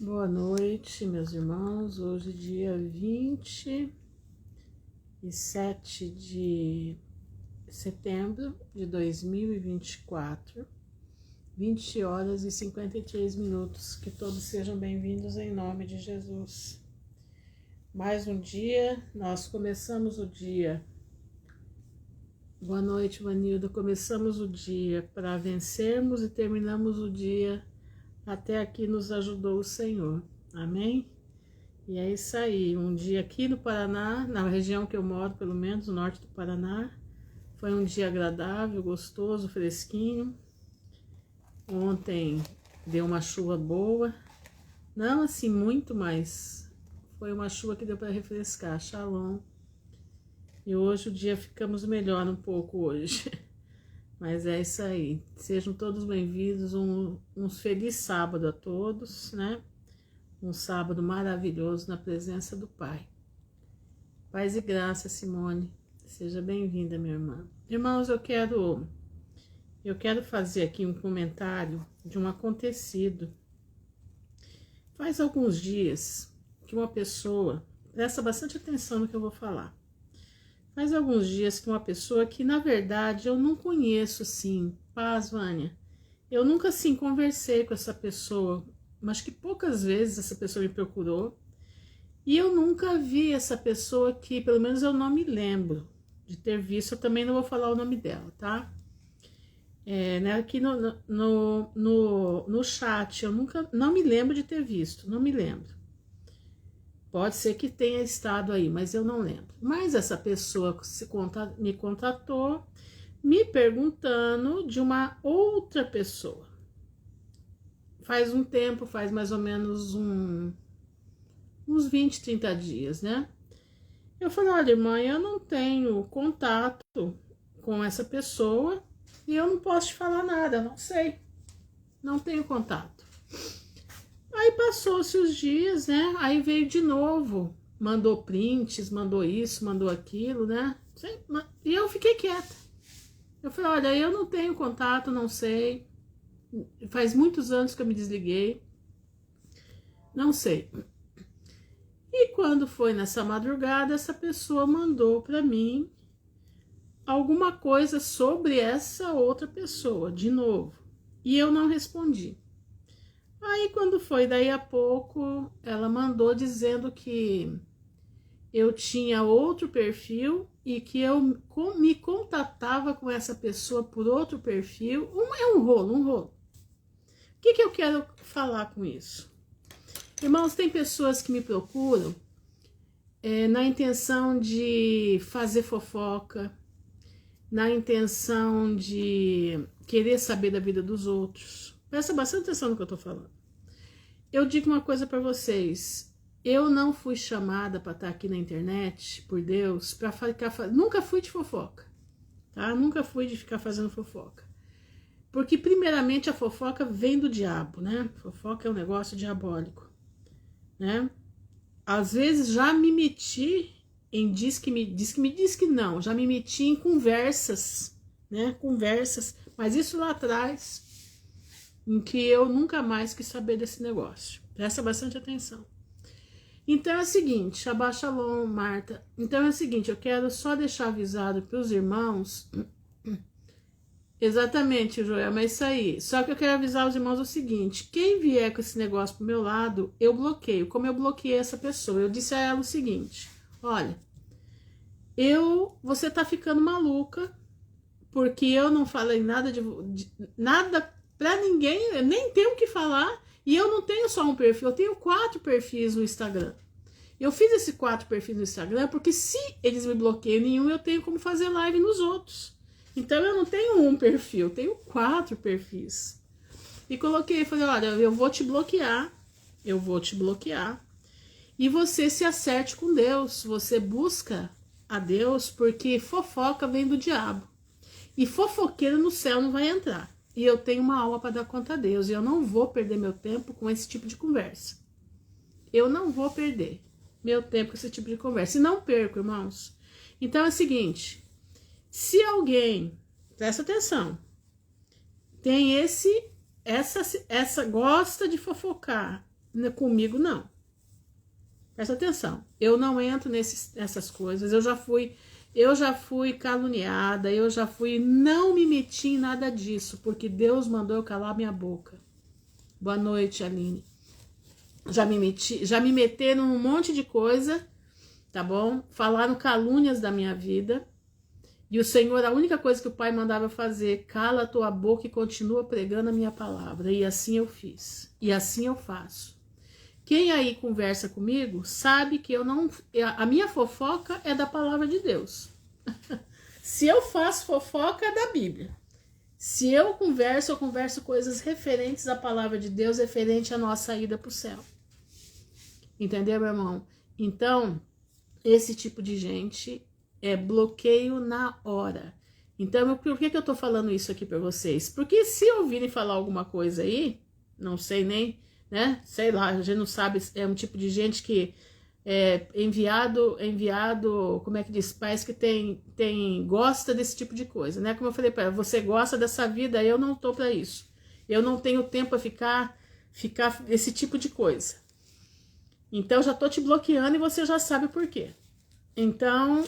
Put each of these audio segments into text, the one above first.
Boa noite, meus irmãos. Hoje, dia 27 de setembro de 2024, 20 horas e 53 minutos. Que todos sejam bem-vindos em nome de Jesus. Mais um dia, nós começamos o dia. Boa noite, Vanilda. Começamos o dia para vencermos e terminamos o dia. Até aqui nos ajudou o Senhor, amém? E é isso aí, um dia aqui no Paraná, na região que eu moro, pelo menos, no norte do Paraná, foi um dia agradável, gostoso, fresquinho. Ontem deu uma chuva boa, não assim muito, mas foi uma chuva que deu para refrescar, shalom. E hoje o dia ficamos melhor um pouco hoje. Mas é isso aí, sejam todos bem-vindos, um feliz sábado a todos, né? Um sábado maravilhoso na presença do Pai. Paz e graça, Simone, seja bem-vinda, minha irmã. Irmãos, eu quero fazer aqui um comentário de um acontecido. Faz alguns dias que uma pessoa, presta bastante atenção no que eu vou falar. Faz alguns dias que uma pessoa que, na verdade, eu não conheço, assim, paz, Vânia. Eu nunca, assim, conversei com essa pessoa, mas que poucas vezes essa pessoa me procurou. E eu nunca vi essa pessoa que, pelo menos eu não me lembro de ter visto. Eu também não vou falar o nome dela, tá? Né, aqui no chat, eu não me lembro de ter visto, não me lembro. Pode ser que tenha estado aí, mas eu não lembro. Mas essa pessoa me contatou, me perguntando de uma outra pessoa. Faz um tempo, faz mais ou menos uns 20, 30 dias, né? Eu falei, olha, irmã, eu não tenho contato com essa pessoa e eu não posso te falar nada, não sei. Não tenho contato. Aí passou-se os dias, né? Aí veio de novo, mandou prints, mandou isso, mandou aquilo, né? E eu fiquei quieta. Eu falei, olha, eu não tenho contato, não sei. Faz muitos anos que eu me desliguei. Não sei. E quando foi nessa madrugada, essa pessoa mandou para mim alguma coisa sobre essa outra pessoa, de novo. E eu não respondi. Aí quando foi daí a pouco, ela mandou dizendo que eu tinha outro perfil e que eu me contatava com essa pessoa por outro perfil. É um rolo. O que eu quero falar com isso? Irmãos, tem pessoas que me procuram na intenção de fazer fofoca, na intenção de querer saber da vida dos outros. Presta bastante atenção no que eu tô falando. Eu digo uma coisa para vocês. Eu não fui chamada para estar aqui na internet, por Deus, para ficar... Nunca fui de fofoca, tá? Nunca fui de ficar fazendo fofoca. Porque, primeiramente, a fofoca vem do diabo, né? Fofoca é um negócio diabólico, né? Às vezes já me meti em diz que não. Já me meti em conversas, né? Conversas, mas isso lá atrás... em que eu nunca mais quis saber desse negócio. Presta bastante atenção. Então é o seguinte, Shabbat Shalom, Marta. Então é o seguinte, eu quero só deixar avisado para os irmãos. Exatamente, Joel, mas isso aí. Só que eu quero avisar os irmãos o seguinte, quem vier com esse negócio pro meu lado, eu bloqueio. Como eu bloqueei essa pessoa? Eu disse a ela o seguinte, olha, você tá ficando maluca, porque eu não falei nada nada pra ninguém, eu nem tenho o que falar, e eu não tenho só um perfil, eu tenho 4 perfis no Instagram. Eu fiz esses 4 perfis no Instagram porque se eles me bloqueiam nenhum, eu tenho como fazer live nos outros. Então eu não tenho um perfil, eu tenho 4 perfis. E coloquei, falei, olha, eu vou te bloquear, e você se acerte com Deus, você busca a Deus, porque fofoca vem do diabo. E fofoqueiro no céu não vai entrar. E eu tenho uma alma para dar conta a Deus. E eu não vou perder meu tempo com esse tipo de conversa. Eu não vou perder meu tempo com esse tipo de conversa. E não perco, irmãos. Então é o seguinte. Se alguém, presta atenção, tem essa gosta de fofocar, Comigo, não. Presta atenção. Eu não entro nessas coisas. Eu já fui caluniada, não me meti em nada disso, porque Deus mandou eu calar minha boca. Boa noite, Aline. Já me meteram num monte de coisa, tá bom? Falaram calúnias da minha vida. E o Senhor, a única coisa que o Pai mandava eu fazer, cala a tua boca e continua pregando a minha palavra. E assim eu fiz. E assim eu faço. Quem aí conversa comigo sabe que a minha fofoca é da palavra de Deus. Se eu faço fofoca, é da Bíblia. Se eu converso coisas referentes à palavra de Deus, referente à nossa ida para o céu. Entendeu, meu irmão? Então, esse tipo de gente é bloqueio na hora. Então, por que eu tô falando isso aqui para vocês? Porque se ouvirem falar alguma coisa aí, não sei nem, né? Sei lá, a gente não sabe, é um tipo de gente que é enviado, como é que diz? Pais que gosta desse tipo de coisa, né? Como eu falei para ela, você gosta dessa vida, eu não tô para isso. Eu não tenho tempo a ficar esse tipo de coisa. Então, já tô te bloqueando e você já sabe por quê. Então,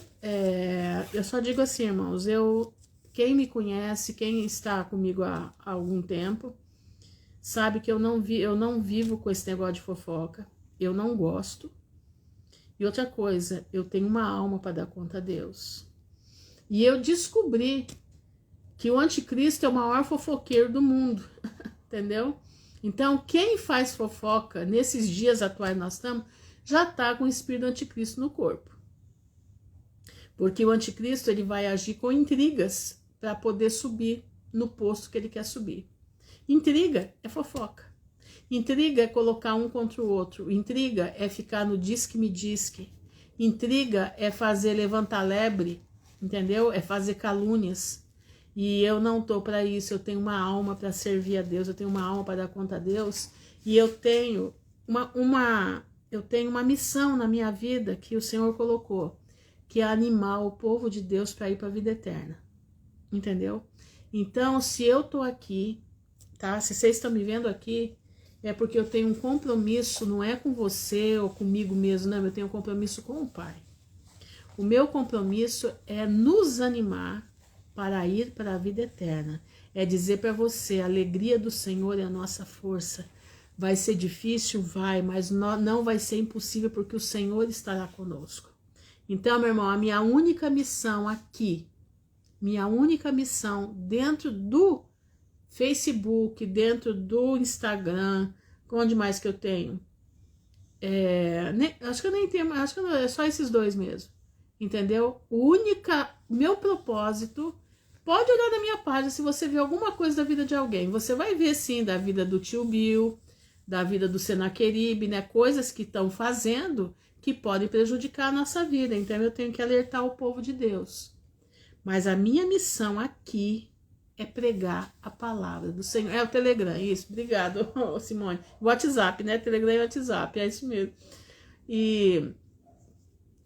eu só digo assim, irmãos, quem me conhece, quem está comigo há algum tempo, sabe que eu não vivo com esse negócio de fofoca, eu não gosto. E outra coisa, eu tenho uma alma para dar conta a Deus. E eu descobri que o anticristo é o maior fofoqueiro do mundo, entendeu? Então, quem faz fofoca nesses dias atuais nós estamos, já está com o espírito do anticristo no corpo. Porque o anticristo ele vai agir com intrigas para poder subir no posto que ele quer subir. Intriga é fofoca. Intriga é colocar um contra o outro. Intriga é ficar no disque-me-disque. Intriga é fazer levantar lebre, entendeu? É fazer calúnias. E eu não tô para isso. Eu tenho uma alma para servir a Deus. Eu tenho uma alma para dar conta a Deus. E eu tenho uma missão na minha vida que o Senhor colocou, que é animar o povo de Deus para ir para a vida eterna. Entendeu? Então, se eu tô aqui, tá? Se vocês estão me vendo aqui, é porque eu tenho um compromisso, não é com você ou comigo mesmo, não, eu tenho um compromisso com o Pai. O meu compromisso é nos animar para ir para a vida eterna. É dizer para você, a alegria do Senhor é a nossa força. Vai ser difícil? Vai, mas não vai ser impossível porque o Senhor estará conosco. Então, meu irmão, a minha única missão aqui, dentro do Facebook, dentro do Instagram, onde mais que eu tenho? Acho que eu nem tenho, acho que é só esses dois mesmo, entendeu? Meu propósito, pode olhar na minha página, se você ver alguma coisa da vida de alguém, você vai ver sim, da vida do tio Bill, da vida do Senaqueribe, né? Coisas que estão fazendo que podem prejudicar a nossa vida, então eu tenho que alertar o povo de Deus. Mas a minha missão aqui é pregar a palavra do Senhor. É o Telegram, isso. Obrigado, Simone. WhatsApp, né? Telegram e WhatsApp, é isso mesmo.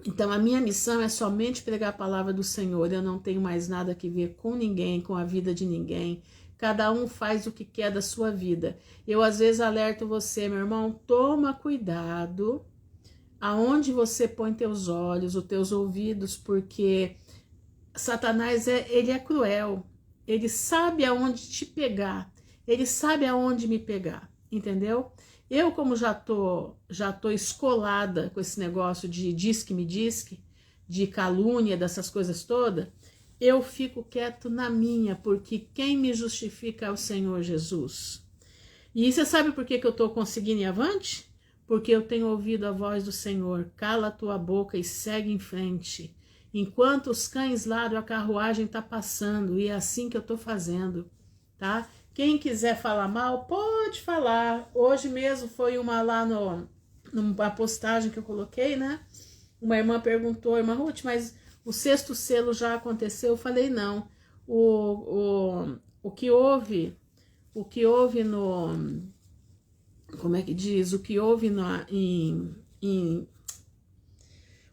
Então, a minha missão é somente pregar a palavra do Senhor. Eu não tenho mais nada a ver com ninguém, com a vida de ninguém. Cada um faz o que quer da sua vida. Eu, às vezes, alerto você, meu irmão, toma cuidado aonde você põe teus olhos, os teus ouvidos, porque Satanás, ele é cruel. Ele sabe aonde te pegar. Ele sabe aonde me pegar. Entendeu? Eu, como já tô escolada com esse negócio de disque-me-disque, de calúnia, dessas coisas todas, eu fico quieto na minha, porque quem me justifica é o Senhor Jesus. E você sabe por que eu tô conseguindo ir avante? Porque eu tenho ouvido a voz do Senhor. Cala a tua boca e segue em frente. Enquanto os cães ladram, a carruagem está passando, e é assim que eu estou fazendo, tá? Quem quiser falar mal, pode falar. Hoje mesmo foi uma lá numa postagem que eu coloquei, né? Uma irmã perguntou, irmã Ruth, mas o sexto selo já aconteceu? Eu falei, não. O que houve no... Como é que diz? O que houve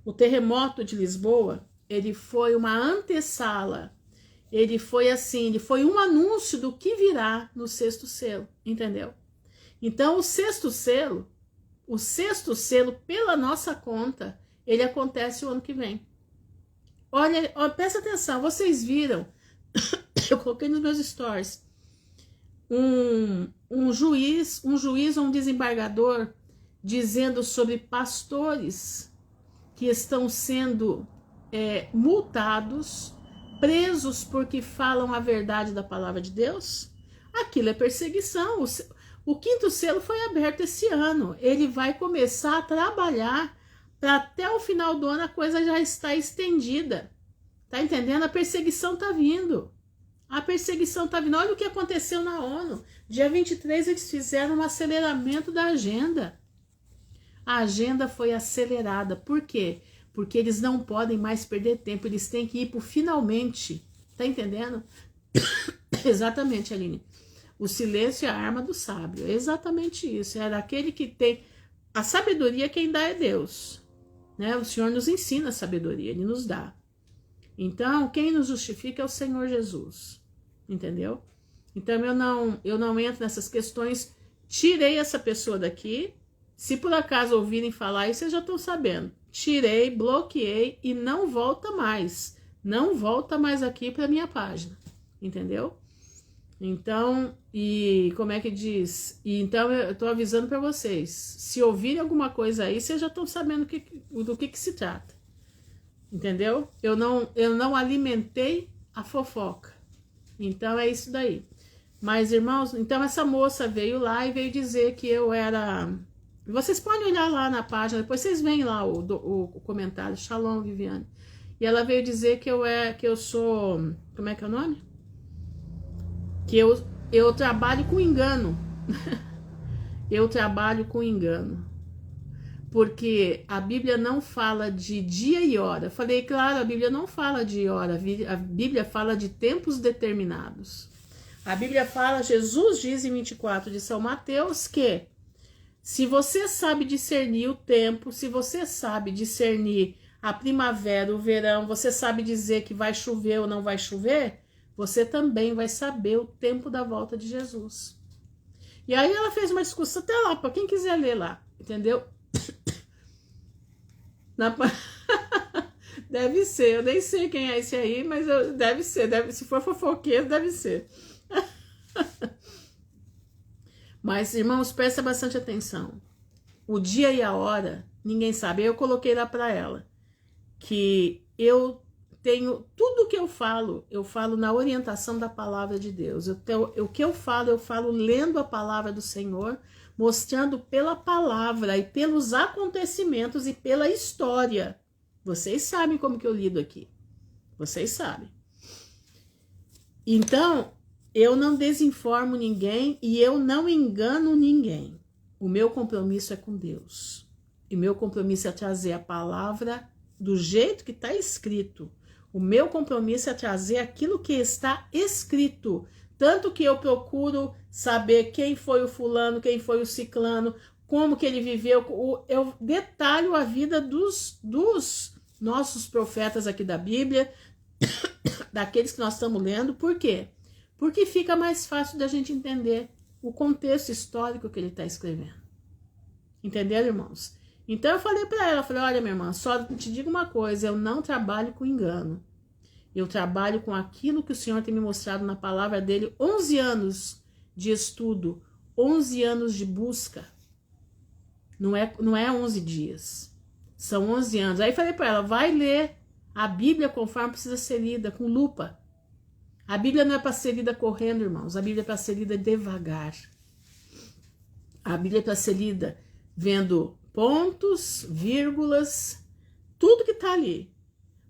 o terremoto de Lisboa, ele foi uma antessala, ele foi um anúncio do que virá no sexto selo, entendeu? Então, o sexto selo o sexto selo, pela nossa conta, ele acontece o ano que vem. Olha, presta atenção, vocês viram, eu coloquei nos meus stories, um juiz ou um desembargador dizendo sobre pastores que estão sendo multados, presos porque falam a verdade da palavra de Deus. Aquilo é perseguição. O quinto selo foi aberto esse ano. Ele vai começar a trabalhar para até o final do ano a coisa já está estendida. Tá entendendo? A perseguição tá vindo. A perseguição tá vindo. Olha o que aconteceu na ONU. Dia 23 eles fizeram um aceleramento da agenda. A agenda foi acelerada. Por quê? Porque eles não podem mais perder tempo. Eles têm que ir pro finalmente. Tá entendendo? Exatamente, Aline. O silêncio é a arma do sábio. É exatamente isso. É daquele que tem... A sabedoria quem dá é Deus. Né? O Senhor nos ensina a sabedoria. Ele nos dá. Então, quem nos justifica é o Senhor Jesus. Entendeu? Então, eu não entro nessas questões. Tirei essa pessoa daqui. Se por acaso ouvirem falar isso, vocês já estão sabendo. Tirei, bloqueei e não volta mais. Não volta mais aqui para minha página. Entendeu? Então, e como é que diz? E então eu tô avisando para vocês. Se ouvirem alguma coisa aí, vocês já estão sabendo do que se trata. Entendeu? Eu não alimentei a fofoca. Então é isso daí. Mas, irmãos, então essa moça veio lá e veio dizer que eu era... Vocês podem olhar lá na página, depois vocês veem lá o comentário. Shalom, Viviane. E ela veio dizer que eu sou... Como é que é o nome? Que eu trabalho com engano. Eu trabalho com engano. Porque a Bíblia não fala de dia e hora. Falei, claro, a Bíblia não fala de hora. A Bíblia fala de tempos determinados. A Bíblia fala, Jesus diz em 24 de São Mateus que se você sabe discernir o tempo, se você sabe discernir a primavera, o verão, você sabe dizer que vai chover ou não vai chover, você também vai saber o tempo da volta de Jesus. E aí ela fez uma discussão até lá, para quem quiser ler lá, entendeu? Deve ser, eu nem sei quem é esse aí, mas deve ser, se for fofoqueiro, deve ser. Mas, irmãos, presta bastante atenção. O dia e a hora, ninguém sabe. Eu coloquei lá para ela que eu tenho tudo que eu falo na orientação da palavra de Deus. O que eu falo lendo a palavra do Senhor, mostrando pela palavra e pelos acontecimentos e pela história. Vocês sabem como que eu lido aqui. Vocês sabem. Então, eu não desinformo ninguém e eu não engano ninguém. O meu compromisso é com Deus. E meu compromisso é trazer a palavra do jeito que está escrito. O meu compromisso é trazer aquilo que está escrito. Tanto que eu procuro saber quem foi o fulano, quem foi o ciclano, como que ele viveu. Eu detalho a vida dos nossos profetas aqui da Bíblia, daqueles que nós estamos lendo. Por quê? Porque fica mais fácil da gente entender o contexto histórico que ele está escrevendo. Entenderam, irmãos? Então eu falei para ela, olha, minha irmã, só te digo uma coisa, eu não trabalho com engano. Eu trabalho com aquilo que o Senhor tem me mostrado na palavra dele, 11 anos de estudo, 11 anos de busca. Não é 11 dias, são 11 anos. Aí falei para ela, vai ler a Bíblia conforme precisa ser lida, com lupa. A Bíblia não é para ser lida correndo, irmãos, a Bíblia é para ser lida devagar. A Bíblia é para ser lida vendo pontos, vírgulas, tudo que está ali.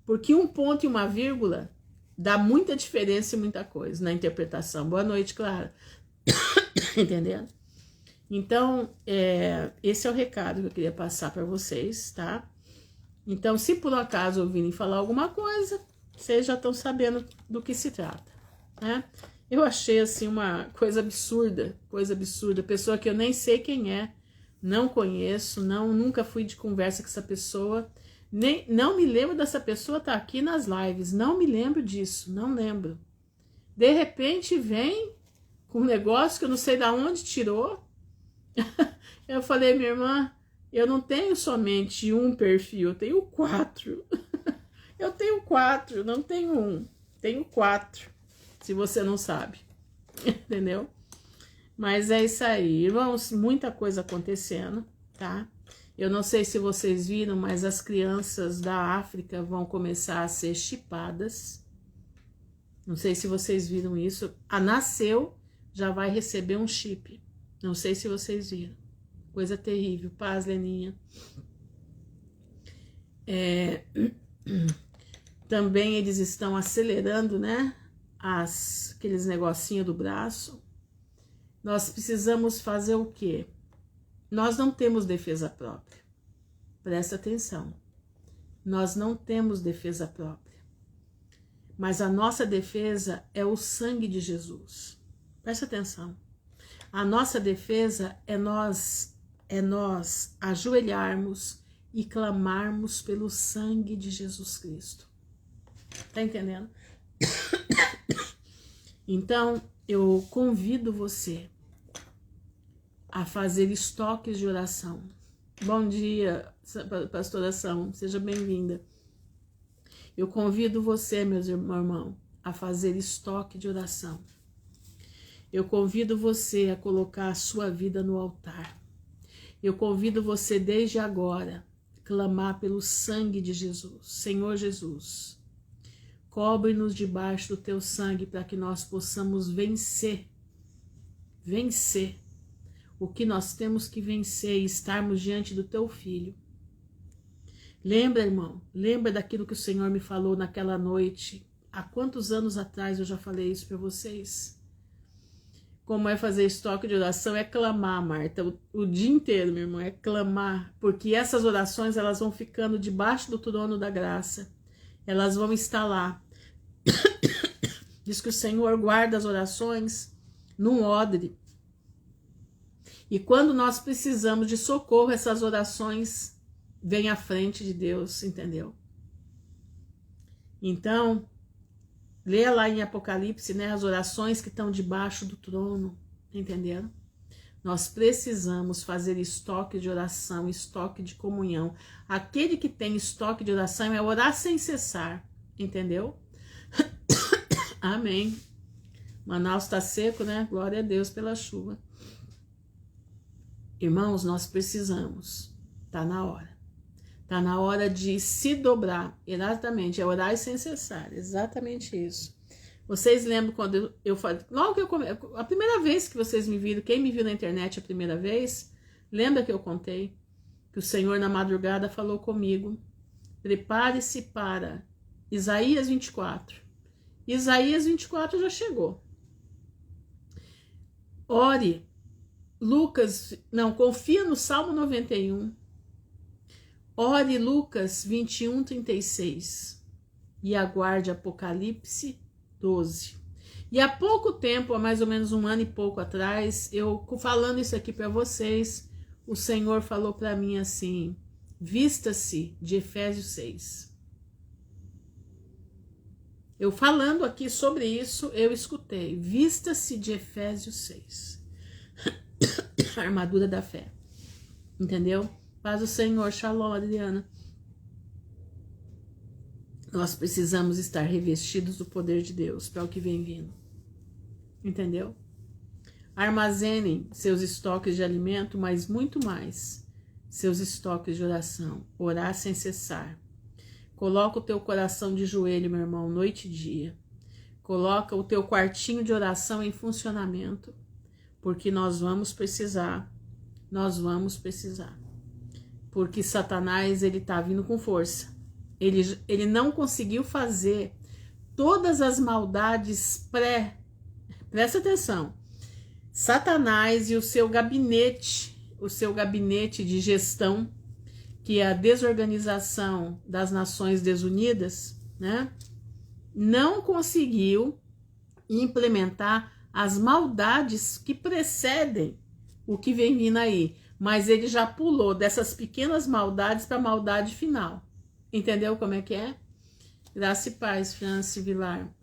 Porque um ponto e uma vírgula dá muita diferença e muita coisa na interpretação. Boa noite, Clara. Entendendo? Então, esse é o recado que eu queria passar para vocês, tá? Então, se por acaso ouvirem falar alguma coisa, vocês já estão sabendo do que se trata, né? Eu achei, assim, uma coisa absurda, pessoa que eu nem sei quem é, não conheço, nunca fui de conversa com essa pessoa, não me lembro dessa pessoa estar aqui nas lives, não me lembro disso, não lembro. De repente vem com um negócio que eu não sei de onde tirou. Eu falei, minha irmã, Eu não tenho somente um perfil, eu tenho 4. Eu tenho 4, não tenho um, tenho 4, se você não sabe, entendeu? Mas é isso aí, irmãos, muita coisa acontecendo, tá? Eu não sei se vocês viram, mas as crianças da África vão começar a ser chipadas. Não sei se vocês viram isso. A nasceu, já vai receber um chip. Não sei se vocês viram. Coisa terrível. Paz, Leninha. Também eles estão acelerando, né? Aqueles negocinhos do braço. Nós precisamos fazer o quê? Nós não temos defesa própria. Presta atenção. Nós não temos defesa própria. Mas a nossa defesa é o sangue de Jesus. Presta atenção. A nossa defesa é nós ajoelharmos e clamarmos pelo sangue de Jesus Cristo. Tá entendendo? Então, eu convido você a fazer estoques de oração. Bom dia, pastoração, seja bem-vinda. Eu convido você, meu irmão, a fazer estoque de oração. Eu convido você a colocar a sua vida no altar. Eu convido você desde agora a clamar pelo sangue de Jesus. Senhor Jesus, cobre-nos debaixo do teu sangue para que nós possamos vencer o que nós temos que vencer e estarmos diante do teu filho. Lembra, irmão, lembra daquilo que o Senhor me falou naquela noite. Há quantos anos atrás eu já falei isso para vocês? Como é fazer estoque de oração? É clamar, Marta, o dia inteiro, meu irmão, é clamar, porque essas orações, elas vão ficando debaixo do trono da graça, elas vão estar lá. Diz que o Senhor guarda as orações num odre, e quando nós precisamos de socorro, essas orações vêm à frente de Deus, entendeu? Então, lê lá em Apocalipse, né, as orações que estão debaixo do trono, entenderam? Nós precisamos fazer estoque de oração, estoque de comunhão. Aquele que tem estoque de oração é orar sem cessar, entendeu? Amém. Manaus está seco, né? Glória a Deus pela chuva. Irmãos, nós precisamos. Tá na hora. Tá na hora de se dobrar. Exatamente, é orar sem cessar. Exatamente isso. Vocês lembram quando eu falei, logo que a primeira vez que vocês me viram, quem me viu na internet a primeira vez, lembra que eu contei que o Senhor na madrugada falou comigo, prepare-se para Isaías 24. Isaías 24 já chegou. Ore, confia no Salmo 91. Ore Lucas 21, 36 e aguarde Apocalipse 12. E há pouco tempo, há mais ou menos um ano e pouco atrás, eu falando isso aqui para vocês, o Senhor falou para mim assim, vista-se de Efésios 6. Eu falando aqui sobre isso, eu escutei, vista-se de Efésios 6. A armadura da fé. Entendeu? Paz do Senhor, shalom, Adriana. Nós precisamos estar revestidos do poder de Deus para o que vem vindo. Entendeu? Armazenem seus estoques de alimento, mas muito mais seus estoques de oração. Orar sem cessar. Coloca o teu coração de joelho, meu irmão, noite e dia. Coloca o teu quartinho de oração em funcionamento, porque nós vamos precisar. Nós vamos precisar. Porque Satanás, ele tá vindo com força. Ele não conseguiu fazer todas as maldades Presta atenção. Satanás e o seu gabinete de gestão, que é a desorganização das Nações Desunidas, né? Não conseguiu implementar as maldades que precedem o que vem vindo aí. Mas ele já pulou dessas pequenas maldades para a maldade final. Entendeu como é que é? Graça e paz, Franci Vilar.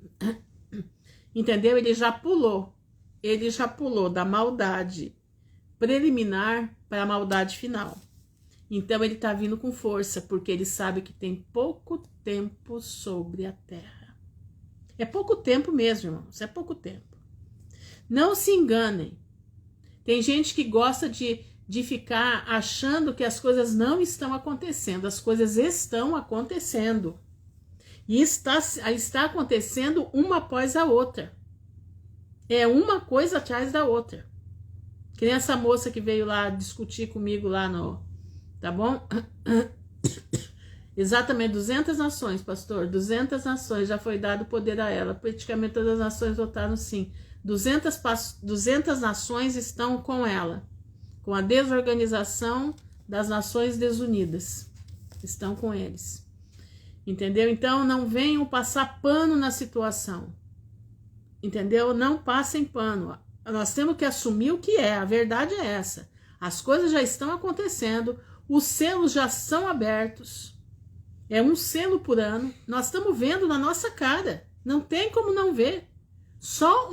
Entendeu? Ele já pulou da maldade preliminar para a maldade final. Então ele está vindo com força, porque ele sabe que tem pouco tempo sobre a terra. É pouco tempo mesmo, irmãos, é pouco tempo. Não se enganem. Tem gente que gosta de ficar achando que as coisas não estão acontecendo. As coisas estão acontecendo. E está acontecendo uma após a outra. É uma coisa atrás da outra. Que nem essa moça que veio lá discutir comigo lá no... Tá bom? Exatamente, 200 nações, pastor. 200 nações, já foi dado poder a ela. Praticamente todas as nações votaram sim. 200 nações estão com ela. Com a desorganização das Nações Desunidas. Estão com eles. Entendeu? Então, não venham passar pano na situação. Entendeu? Não passem pano. Nós temos que assumir o que é. A verdade é essa. As coisas já estão acontecendo. Os selos já são abertos. É um selo por ano. Nós estamos vendo na nossa cara. Não tem como não ver. Só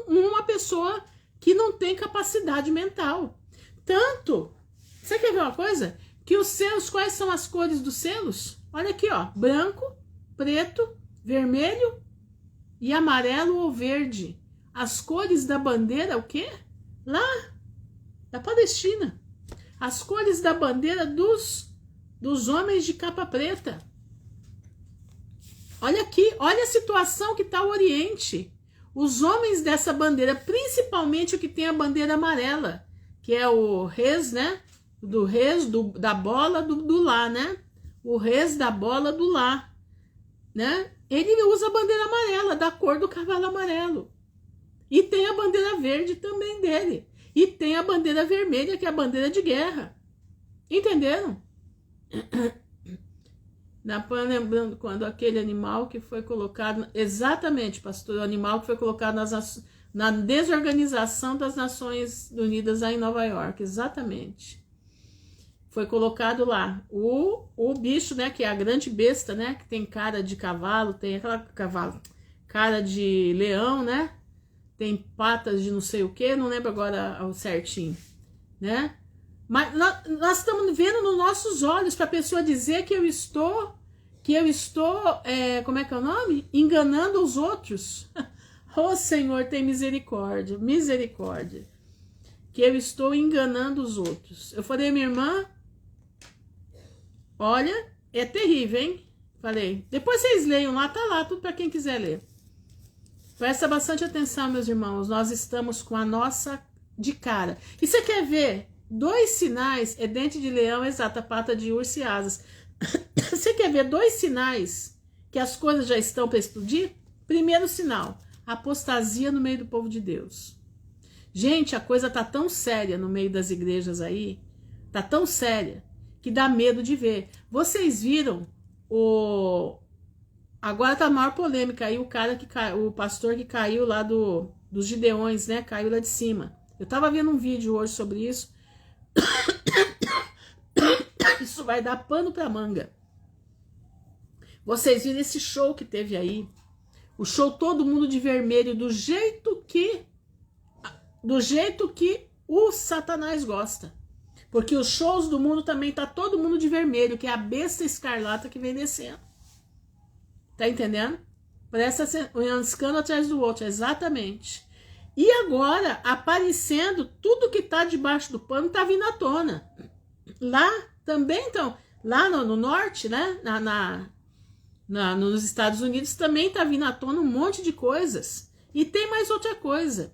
uma pessoa que não tem capacidade mental. Tanto, você quer ver uma coisa? Que os selos, quais são as cores dos selos? Olha aqui, ó, branco, preto, vermelho e amarelo ou verde. As cores da bandeira, o quê? Lá, da Palestina. As cores da bandeira dos homens de capa preta. Olha aqui, olha a situação que está o Oriente. Os homens dessa bandeira, principalmente o que tem a bandeira amarela, que é o res, né? Do res, da bola do lá, né? O res da bola do lá, né? Ele usa a bandeira amarela, da cor do cavalo amarelo. E tem a bandeira verde também dele. E tem a bandeira vermelha, que é a bandeira de guerra. Entenderam? Lembrando quando aquele animal que foi colocado... Exatamente, pastor, o animal que foi colocado na desorganização das Nações Unidas aí em Nova York. Exatamente. Foi colocado lá. O bicho, né, que é a grande besta, né, que tem cara de cavalo, tem aquela cara de leão, né? Tem patas de não sei o que, não lembro agora o certinho, né? Mas nós estamos vendo nos nossos olhos para a pessoa dizer que eu estou, como é que é o nome? Enganando os outros. Oh, Senhor, tem misericórdia, misericórdia. Que eu estou enganando os outros. Eu falei, minha irmã, olha, é terrível, hein? Falei, depois vocês leiam lá, tá lá, tudo para quem quiser ler. Presta bastante atenção, meus irmãos, nós estamos com a nossa de cara. E você quer ver? 2 sinais, é dente de leão, exata, pata de urso e asas. Você quer ver 2 sinais que as coisas já estão para explodir? Primeiro sinal, apostasia no meio do povo de Deus. Gente, a coisa tá tão séria no meio das igrejas aí, tá tão séria, que dá medo de ver. Vocês viram Agora tá a maior polêmica aí, o pastor que caiu lá dos Gideões, né? Caiu lá de cima. Eu tava vendo um vídeo hoje sobre isso. Isso vai dar pano pra manga. Vocês viram esse show que teve aí? O show todo mundo de vermelho, do jeito que o Satanás gosta. Porque os shows do mundo também tá todo mundo de vermelho, que é a besta escarlata que vem descendo. Tá entendendo? Parece um escândalo atrás do outro, exatamente. E agora, aparecendo, tudo que tá debaixo do pano tá vindo à tona. Lá também, então, lá no norte, né? Nos Estados Unidos também tá vindo à tona um monte de coisas. E tem mais outra coisa.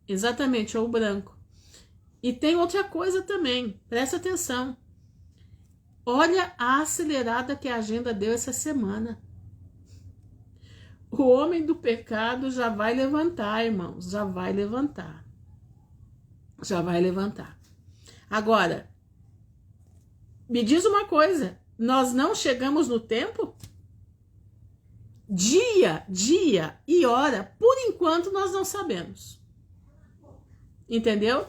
Exatamente, é o branco. E tem outra coisa também, presta atenção. Olha a acelerada que a agenda deu essa semana. O homem do pecado já vai levantar, irmãos, já vai levantar. Já vai levantar. Agora, me diz uma coisa, nós não chegamos no tempo? Dia e hora, por enquanto nós não sabemos. Entendeu?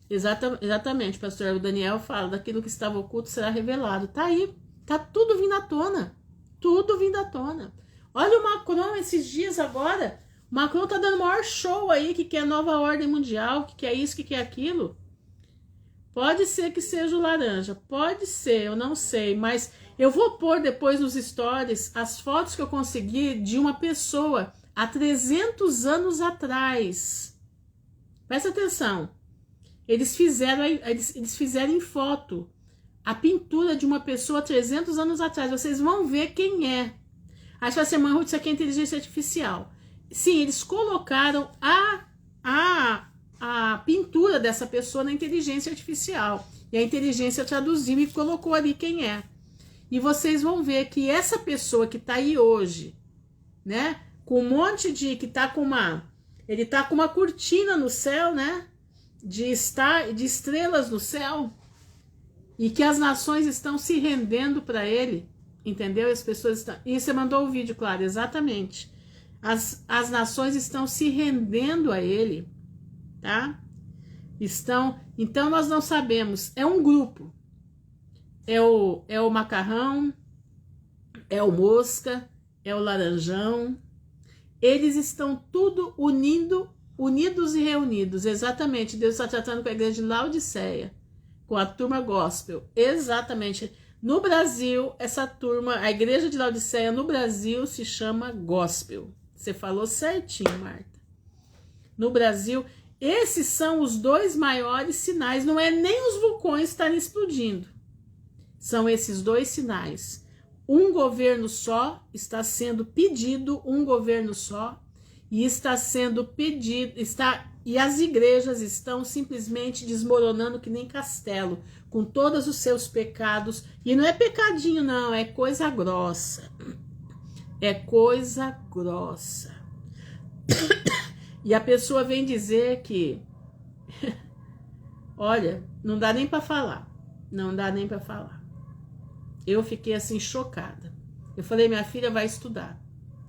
Exatamente, pastor. O Daniel fala, daquilo que estava oculto será revelado. Tá aí, tá tudo vindo à tona. Tudo vindo à tona. Olha o Macron esses dias agora. O Macron tá dando o maior show aí, que quer nova ordem mundial, que quer isso, que quer aquilo. Pode ser que seja o laranja, pode ser, eu não sei, mas eu vou pôr depois nos stories as fotos que eu consegui de uma pessoa há 300 anos atrás. Presta atenção, eles fizeram em foto a pintura de uma pessoa há 300 anos atrás, vocês vão ver quem é. Aí você vai ser, mãe Ruth, isso aqui é inteligência artificial. Sim, eles colocaram a pintura dessa pessoa na inteligência artificial. E a inteligência traduziu e colocou ali quem é. E vocês vão ver que essa pessoa que tá aí hoje, né? Com um monte de... que tá com uma... ele tá com uma cortina no céu, né? De estrelas no céu. E que as nações estão se rendendo para ele. Entendeu? As pessoas estão... E você mandou o vídeo, claro, exatamente. As nações estão se rendendo a ele, tá? Então nós não sabemos, é um grupo. É o macarrão, é o mosca, é o laranjão. Eles estão tudo unidos e reunidos. Exatamente, Deus está tratando com a igreja de Laodiceia, com a turma gospel. Exatamente. No Brasil, essa turma, a igreja de Laodiceia no Brasil se chama gospel. Você falou certinho, Marta. No Brasil, esses são os dois maiores sinais. Não é nem os vulcões estarem explodindo. São esses dois sinais. Um governo só está sendo pedido, um governo só, e está sendo pedido, e as igrejas estão simplesmente desmoronando que nem castelo, com todos os seus pecados. E não é pecadinho, não, é coisa grossa. É coisa grossa. E a pessoa vem dizer que... Olha, não dá nem para falar. Não dá nem para falar. Eu fiquei assim chocada. Eu falei, minha filha vai estudar.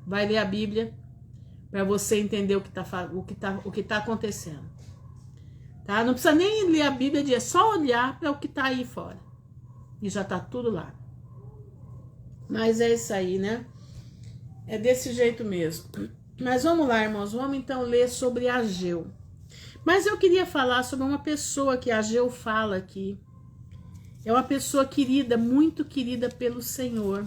Vai ler a Bíblia para você entender o que tá acontecendo. Tá? Não precisa nem ler a Bíblia, é só olhar para o que tá aí fora. E já tá tudo lá. Mas é isso aí, né? É desse jeito mesmo. Mas vamos lá, irmãos. Vamos então ler sobre Ageu. Mas eu queria falar sobre uma pessoa que Ageu fala aqui. É uma pessoa querida, muito querida pelo Senhor.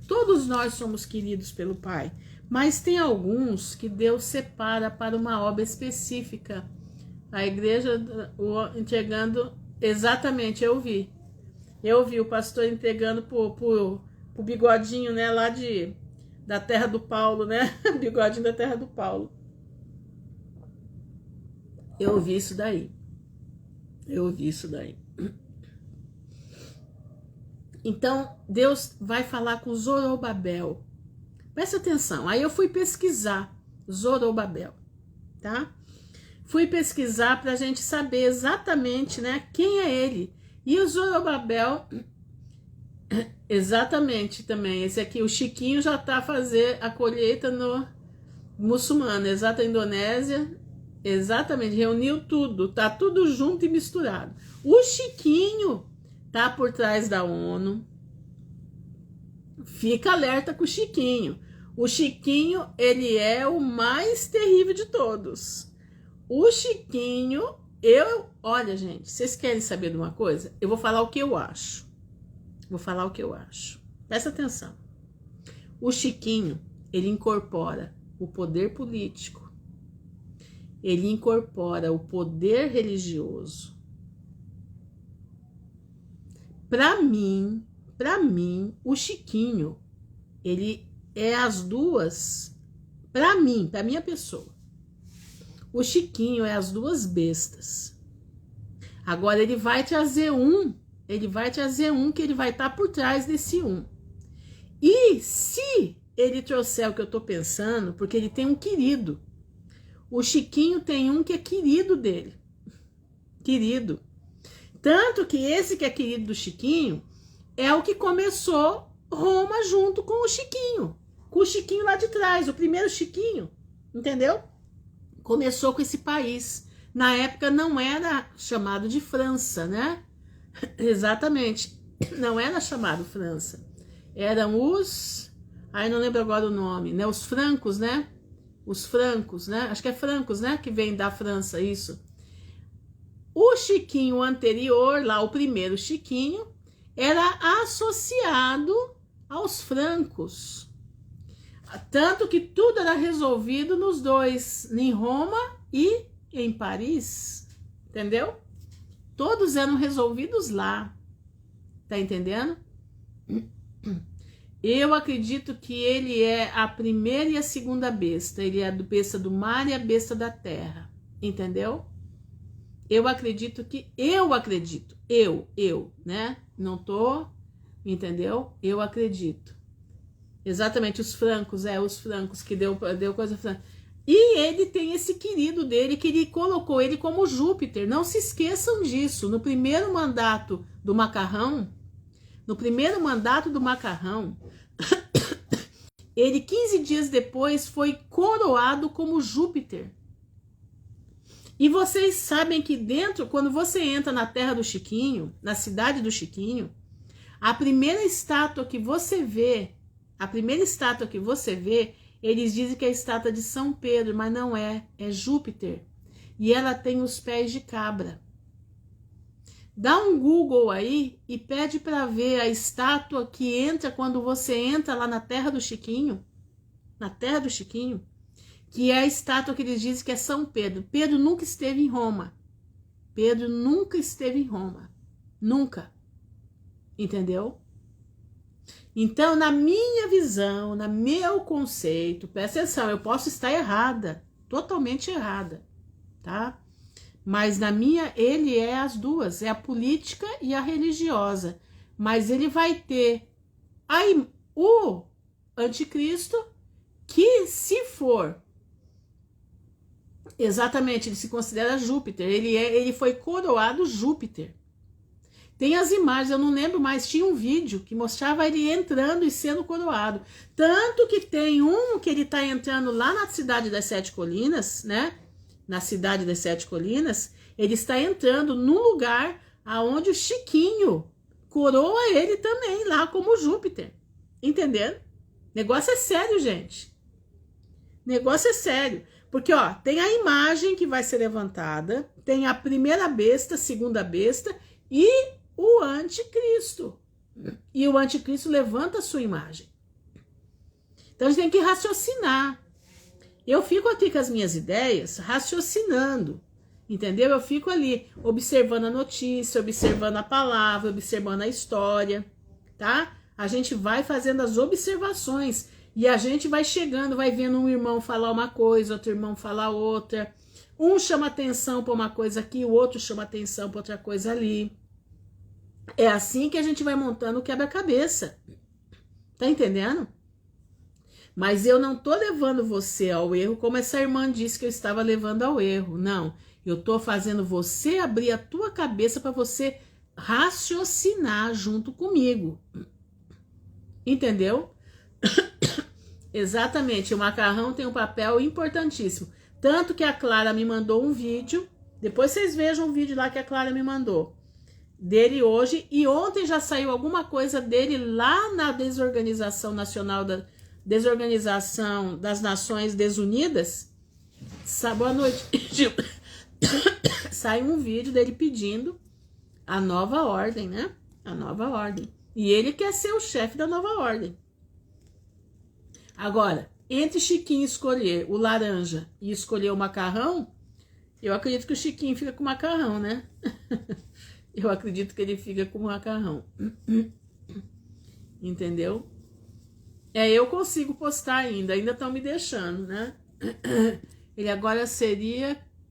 Todos nós somos queridos pelo Pai. Mas tem alguns que Deus separa para uma obra específica. A igreja entregando... Exatamente, eu vi o pastor entregando pro bigodinho, né? Lá da terra do Paulo, né? Bigodinho da terra do Paulo. Eu ouvi isso daí. Então, Deus vai falar com Zorobabel. Presta atenção. Aí eu fui pesquisar Zorobabel, tá? Fui pesquisar para a gente saber exatamente, né, quem é ele. E o Zorobabel, exatamente também. Esse aqui, o Chiquinho já tá a fazer a colheita no muçulmano, exata Indonésia. Exatamente, reuniu tudo, tá tudo junto e misturado. O Chiquinho tá por trás da ONU. Fica alerta com o Chiquinho. O Chiquinho, ele é o mais terrível de todos. O Chiquinho, olha, gente, vocês querem saber de uma coisa? Eu vou falar o que eu acho. Presta atenção. O Chiquinho, ele incorpora o poder político. Ele incorpora o poder religioso. Para mim, o Chiquinho, ele é as duas, para mim, para minha pessoa. O Chiquinho é as duas bestas. Agora ele vai trazer um que ele vai estar por trás desse um. E se ele trouxer o que eu tô pensando, porque ele tem um querido. O Chiquinho tem um que é querido dele. Querido. Tanto que esse que é querido do Chiquinho é o que começou Roma junto com o Chiquinho. Com o Chiquinho lá de trás, o primeiro Chiquinho, entendeu? Começou com esse país. Na época não era chamado de França, né? Exatamente. Não era chamado França. Eram os... Ai, não lembro agora o nome, né? Os francos, né? Os francos, né? Acho que é francos, né? Que vem da França, isso. O Chiquinho anterior, lá o primeiro Chiquinho, era associado aos francos. Tanto que tudo era resolvido nos dois, em Roma e em Paris, entendeu? Todos eram resolvidos lá, tá entendendo? Eu acredito que ele é a primeira e a segunda besta, ele é a besta do mar e a besta da terra, entendeu? Eu acredito, né? Não tô, entendeu? Eu acredito. Exatamente, os francos que deu coisa franca. E ele tem esse querido dele, que ele colocou ele como Júpiter. Não se esqueçam disso. No primeiro mandato do Macarrão, ele 15 dias depois foi coroado como Júpiter. E vocês sabem que dentro, quando você entra na terra do Chiquinho, na cidade do Chiquinho, a primeira estátua que você vê, eles dizem que é a estátua de São Pedro, mas não é Júpiter. E ela tem os pés de cabra. Dá um Google aí e pede para ver a estátua que entra quando você entra lá na terra do Chiquinho, que é a estátua que eles dizem que é São Pedro. Pedro nunca esteve em Roma. Nunca. Entendeu? Então, na minha visão, no meu conceito, presta atenção, eu posso estar errada, totalmente errada, tá? Mas na minha, ele é as duas, é a política e a religiosa. Mas ele vai ter aí o anticristo, que se for, exatamente, ele se considera Júpiter, ele foi coroado Júpiter. Tem as imagens, eu não lembro mais, tinha um vídeo que mostrava ele entrando e sendo coroado. Tanto que tem um que ele está entrando lá na cidade das Sete Colinas, né? Na cidade das Sete Colinas, ele está entrando num lugar aonde o Chiquinho coroa ele também, lá como Júpiter. Entendendo? Negócio é sério, gente. Negócio é sério. Porque, ó, tem a imagem que vai ser levantada, tem a primeira besta, segunda besta e o anticristo. E o anticristo levanta a sua imagem. Então a gente tem que raciocinar. Eu fico aqui com as minhas ideias raciocinando, entendeu? Eu fico ali observando a notícia, observando a palavra, observando a história, tá? A gente vai fazendo as observações e a gente vai chegando, vai vendo um irmão falar uma coisa, outro irmão falar outra. Um chama atenção para uma coisa aqui, o outro chama atenção para outra coisa ali. É assim que a gente vai montando o quebra-cabeça. Tá entendendo? Mas eu não tô levando você ao erro como essa irmã disse que eu estava levando ao erro. Não. Eu tô fazendo você abrir a tua cabeça para você raciocinar junto comigo. Entendeu? Exatamente. O macarrão tem um papel importantíssimo. Tanto que a Clara me mandou um vídeo. Depois vocês vejam o vídeo lá que a Clara me mandou. Dele hoje, e ontem já saiu alguma coisa dele lá na Desorganização Nacional, da Desorganização das Nações Desunidas. Boa noite. Saiu um vídeo dele pedindo a nova ordem, né? A nova ordem. E ele quer ser o chefe da nova ordem. Agora, entre Chiquinho escolher o laranja e escolher o macarrão, eu acredito que o Chiquinho fica com o macarrão, né? Eu acredito que ele fica com o macarrão. Entendeu? Eu consigo postar ainda estão me deixando, né? Ele agora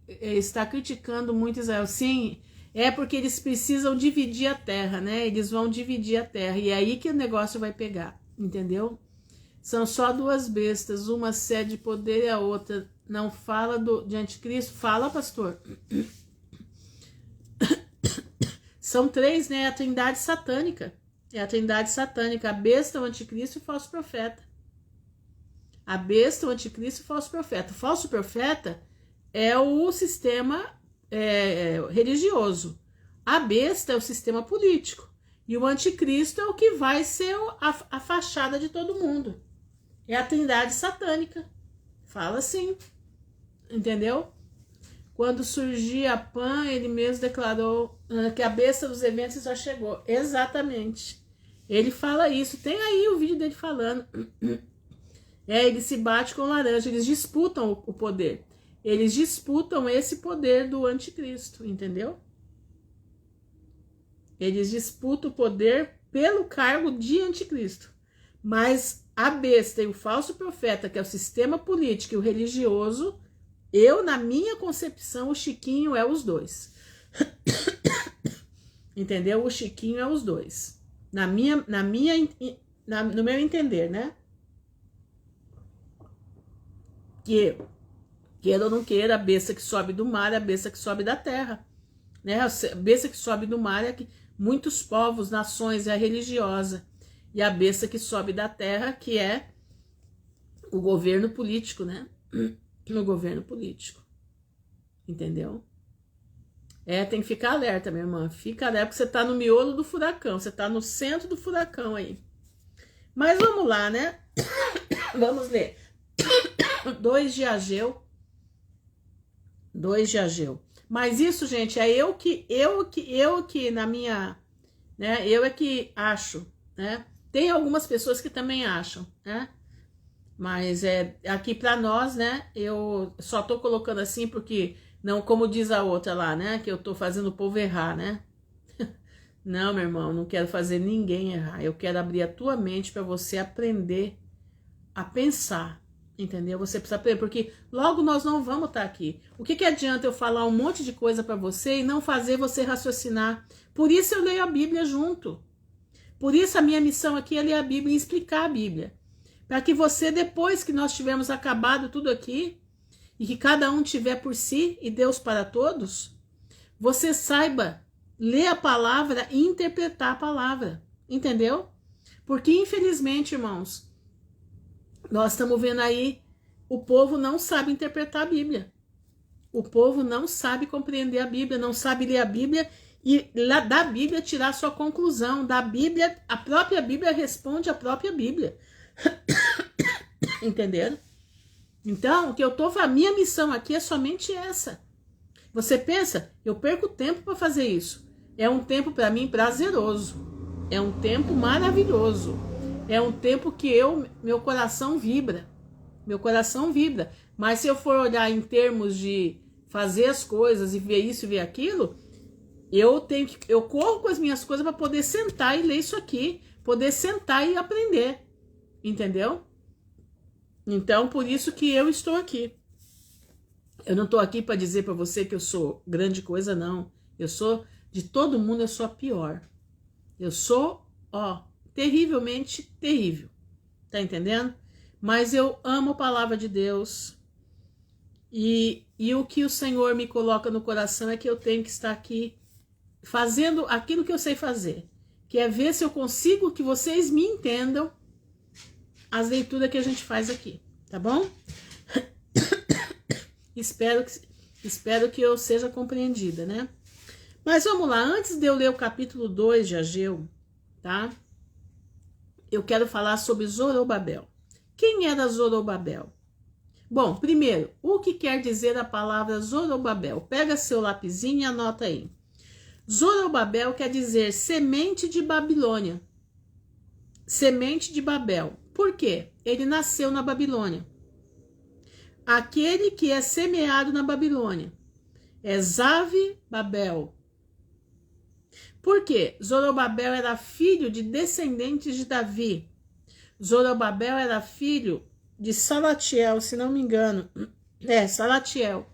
está criticando muito Israel. Sim, é porque eles precisam dividir a terra, né? Eles vão dividir a terra, e é aí que o negócio vai pegar, entendeu? São só duas bestas, uma sede de poder e a outra não fala de anticristo. Fala, pastor. São três, né? A trindade satânica. É a trindade satânica. A besta, o anticristo e o falso profeta. A besta, o anticristo e o falso profeta. O falso profeta é o sistema religioso. A besta é o sistema político. E o anticristo é o que vai ser a fachada de todo mundo. É a trindade satânica. Fala assim. Entendeu? Quando surgia a PAN, ele mesmo declarou que a besta dos eventos já chegou. Exatamente. Ele fala isso. Tem aí o vídeo dele falando. Ele se bate com o laranja. Eles disputam o poder. Eles disputam esse poder do anticristo, entendeu? Eles disputam o poder pelo cargo de anticristo. Mas a besta e o falso profeta, que é o sistema político e o religioso, na minha concepção, o Chiquinho é os dois. Entendeu? O Chiquinho é os dois. No meu entender, né? Que, queira ou não queira, a besta que sobe do mar é a besta que sobe da terra. Né? A besta que sobe do mar é que muitos povos, nações, é a religiosa. E a besta que sobe da terra, que é o governo político, né? No governo político. Entendeu? Tem que ficar alerta, minha irmã. Fica alerta, porque você tá no miolo do furacão. Você tá no centro do furacão aí. Mas vamos lá, né? Vamos ler. 2 de Ageu. 2 de Ageu. Mas isso, gente, é eu que na minha, né? Eu é que acho, né? Tem algumas pessoas que também acham, né? Mas aqui para nós, né? Eu só tô colocando assim porque não, como diz a outra lá, né? Que eu tô fazendo o povo errar, né? Não, meu irmão, não quero fazer ninguém errar. Eu quero abrir a tua mente para você aprender a pensar, entendeu? Você precisa aprender, porque logo nós não vamos estar aqui. O que adianta eu falar um monte de coisa para você e não fazer você raciocinar? Por isso eu leio a Bíblia junto. Por isso a minha missão aqui é ler a Bíblia e explicar a Bíblia. Para que você, depois que nós tivermos acabado tudo aqui, e que cada um tiver por si e Deus para todos, você saiba ler a palavra e interpretar a palavra. Entendeu? Porque, infelizmente, irmãos, nós estamos vendo aí, o povo não sabe interpretar a Bíblia. O povo não sabe compreender a Bíblia, não sabe ler a Bíblia e da Bíblia tirar sua conclusão. Da Bíblia, a própria Bíblia responde a própria Bíblia. Entenderam? Então, o que eu tô falando, a minha missão aqui é somente essa. Você pensa, eu perco tempo para fazer isso. É um tempo para mim prazeroso. É um tempo maravilhoso. É um tempo que meu coração vibra. Meu coração vibra. Mas se eu for olhar em termos de fazer as coisas e ver isso e ver aquilo, eu corro com as minhas coisas para poder sentar e ler isso aqui, poder sentar e aprender. Entendeu? Então, por isso que eu estou aqui. Eu não estou aqui para dizer para você que eu sou grande coisa, não. Eu sou, de todo mundo, eu sou a pior. Eu sou, terrivelmente terrível. Tá entendendo? Mas eu amo a palavra de Deus. E o que o Senhor me coloca no coração é que eu tenho que estar aqui fazendo aquilo que eu sei fazer. Que é ver se eu consigo que vocês me entendam as leituras que a gente faz aqui, tá bom? Espero que eu seja compreendida, né? Mas vamos lá, antes de eu ler o capítulo 2 de Ageu, tá? Eu quero falar sobre Zorobabel. Quem era Zorobabel? Bom, primeiro, o que quer dizer a palavra Zorobabel? Pega seu lapisinho e anota aí. Zorobabel quer dizer semente de Babilônia. Semente de Babel. Por quê? Ele nasceu na Babilônia. Aquele que é semeado na Babilônia. É Zave Babel. Por quê? Zorobabel era filho de descendentes de Davi. Zorobabel era filho de Salatiel, se não me engano. Salatiel.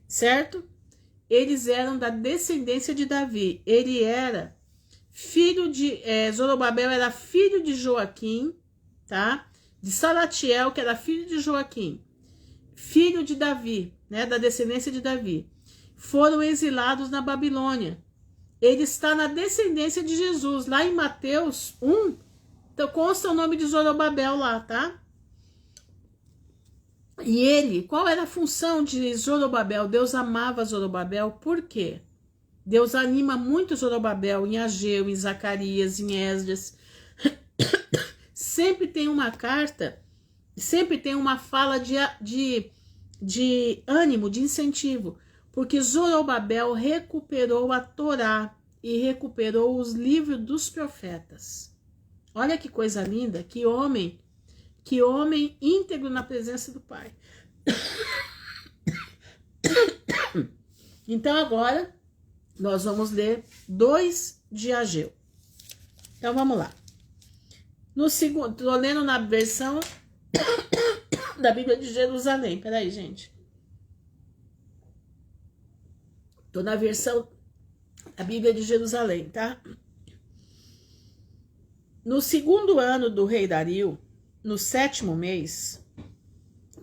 Certo? Eles eram da descendência de Davi. Ele era filho de... Zorobabel era filho de Joaquim, tá? De Salatiel, que era filho de Joaquim. Filho de Davi, né? Da descendência de Davi. Foram exilados na Babilônia. Ele está na descendência de Jesus. Lá em Mateus 1, então consta o nome de Zorobabel lá, tá? E ele, qual era a função de Zorobabel? Deus amava Zorobabel, por quê? Deus anima muito Zorobabel em Ageu, em Zacarias, em Esdras. Sempre tem uma carta, sempre tem uma fala de de ânimo, de incentivo, porque Zorobabel recuperou a Torá e recuperou os livros dos profetas. Olha que coisa linda, que homem íntegro na presença do Pai. Então agora nós vamos ler 2 de Ageu. Então vamos lá. No segundo, tô lendo na versão da Bíblia de Jerusalém. Peraí, gente. Tô na versão da Bíblia de Jerusalém, tá? No segundo ano do rei Dario, no 7º mês,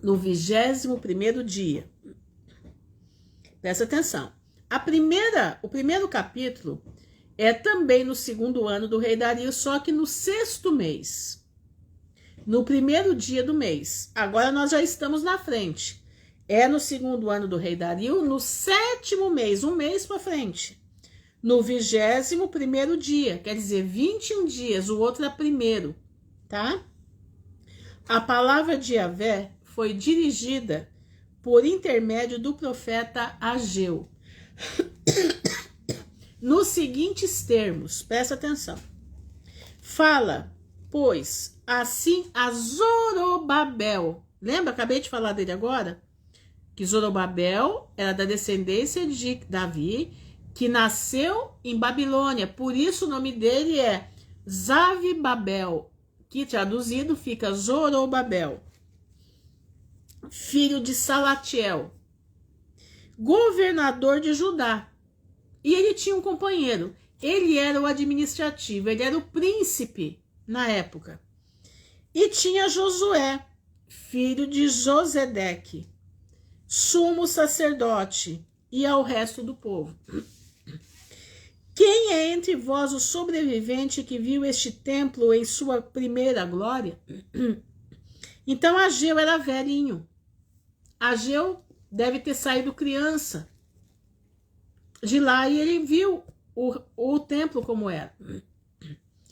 no 21º dia. Presta atenção. O primeiro capítulo é também no segundo ano do rei Dario, só que no 6º mês. No primeiro dia do mês. Agora nós já estamos na frente. É no segundo ano do rei Dario, no 7º mês, um mês para frente. No 21º dia, quer dizer, 21 dias, o outro é primeiro, tá? A palavra de Yahvé foi dirigida por intermédio do profeta Ageu. Nos seguintes termos, presta atenção. Fala, pois, assim a Zorobabel. Lembra? Acabei de falar dele agora? Que Zorobabel era da descendência de Davi, que nasceu em Babilônia. Por isso o nome dele é Zavibabel, que traduzido fica Zorobabel, filho de Salatiel, governador de Judá. E ele tinha um companheiro. Ele era o administrativo, ele era o príncipe na época. E tinha Josué, filho de Josedeque, sumo sacerdote, e ao resto do povo. Quem é entre vós o sobrevivente que viu este templo em sua primeira glória? Então Ageu era velhinho. Ageu deve ter saído criança de lá e ele viu o templo como era.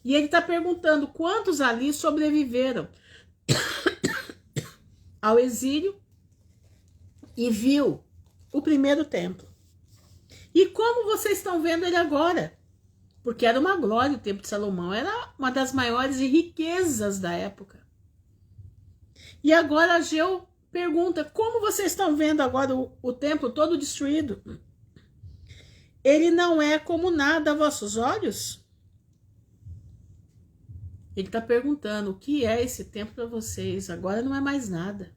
E ele está perguntando quantos ali sobreviveram ao exílio e viu o primeiro templo. E como vocês estão vendo ele agora? Porque era uma glória, o templo de Salomão era uma das maiores riquezas da época. E agora Ageu pergunta, como vocês estão vendo agora o templo todo destruído? Ele não é como nada a vossos olhos? Ele está perguntando, o que é esse templo para vocês? Agora não é mais nada.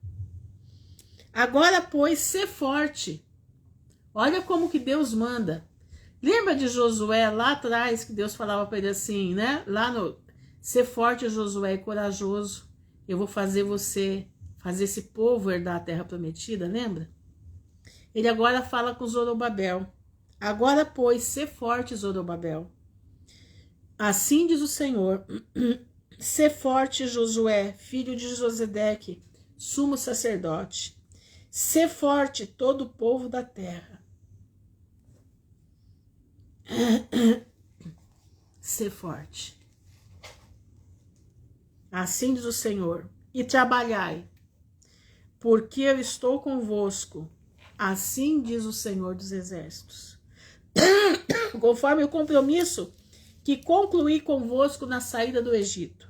Agora, pois, ser forte. Olha como que Deus manda. Lembra de Josué lá atrás, que Deus falava para ele assim, né? Lá no, ser forte, Josué, e corajoso. Eu vou fazer fazer esse povo herdar a terra prometida, lembra? Ele agora fala com Zorobabel. Agora, pois, ser forte, Zorobabel. Assim diz o Senhor, ser forte, Josué, filho de Josedeque, sumo sacerdote. Ser forte, todo o povo da terra. Ser forte. Assim diz o Senhor, e trabalhai, porque eu estou convosco. Assim diz o Senhor dos Exércitos. Conforme o compromisso que concluí convosco na saída do Egito.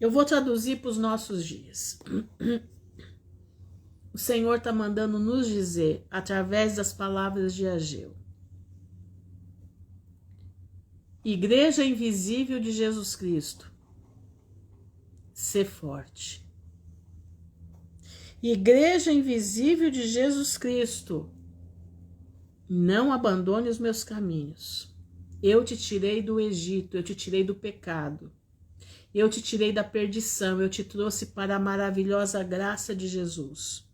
Eu vou traduzir para os nossos dias. O Senhor está mandando nos dizer, através das palavras de Ageu. Igreja invisível de Jesus Cristo, ser forte. Igreja invisível de Jesus Cristo, não abandone os meus caminhos. Eu te tirei do Egito, eu te tirei do pecado. Eu te tirei da perdição, eu te trouxe para a maravilhosa graça de Jesus.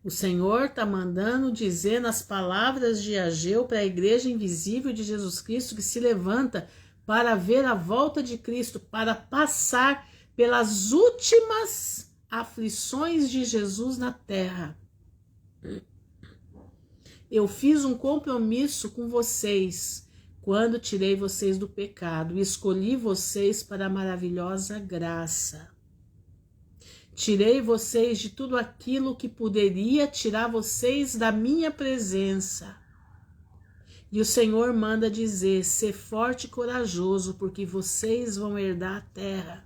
O Senhor está mandando dizer nas palavras de Ageu para a igreja invisível de Jesus Cristo que se levanta para ver a volta de Cristo, para passar pelas últimas aflições de Jesus na terra. Eu fiz um compromisso com vocês quando tirei vocês do pecado e escolhi vocês para a maravilhosa graça. Tirei vocês de tudo aquilo que poderia tirar vocês da minha presença. E o Senhor manda dizer: ser forte e corajoso, porque vocês vão herdar a terra.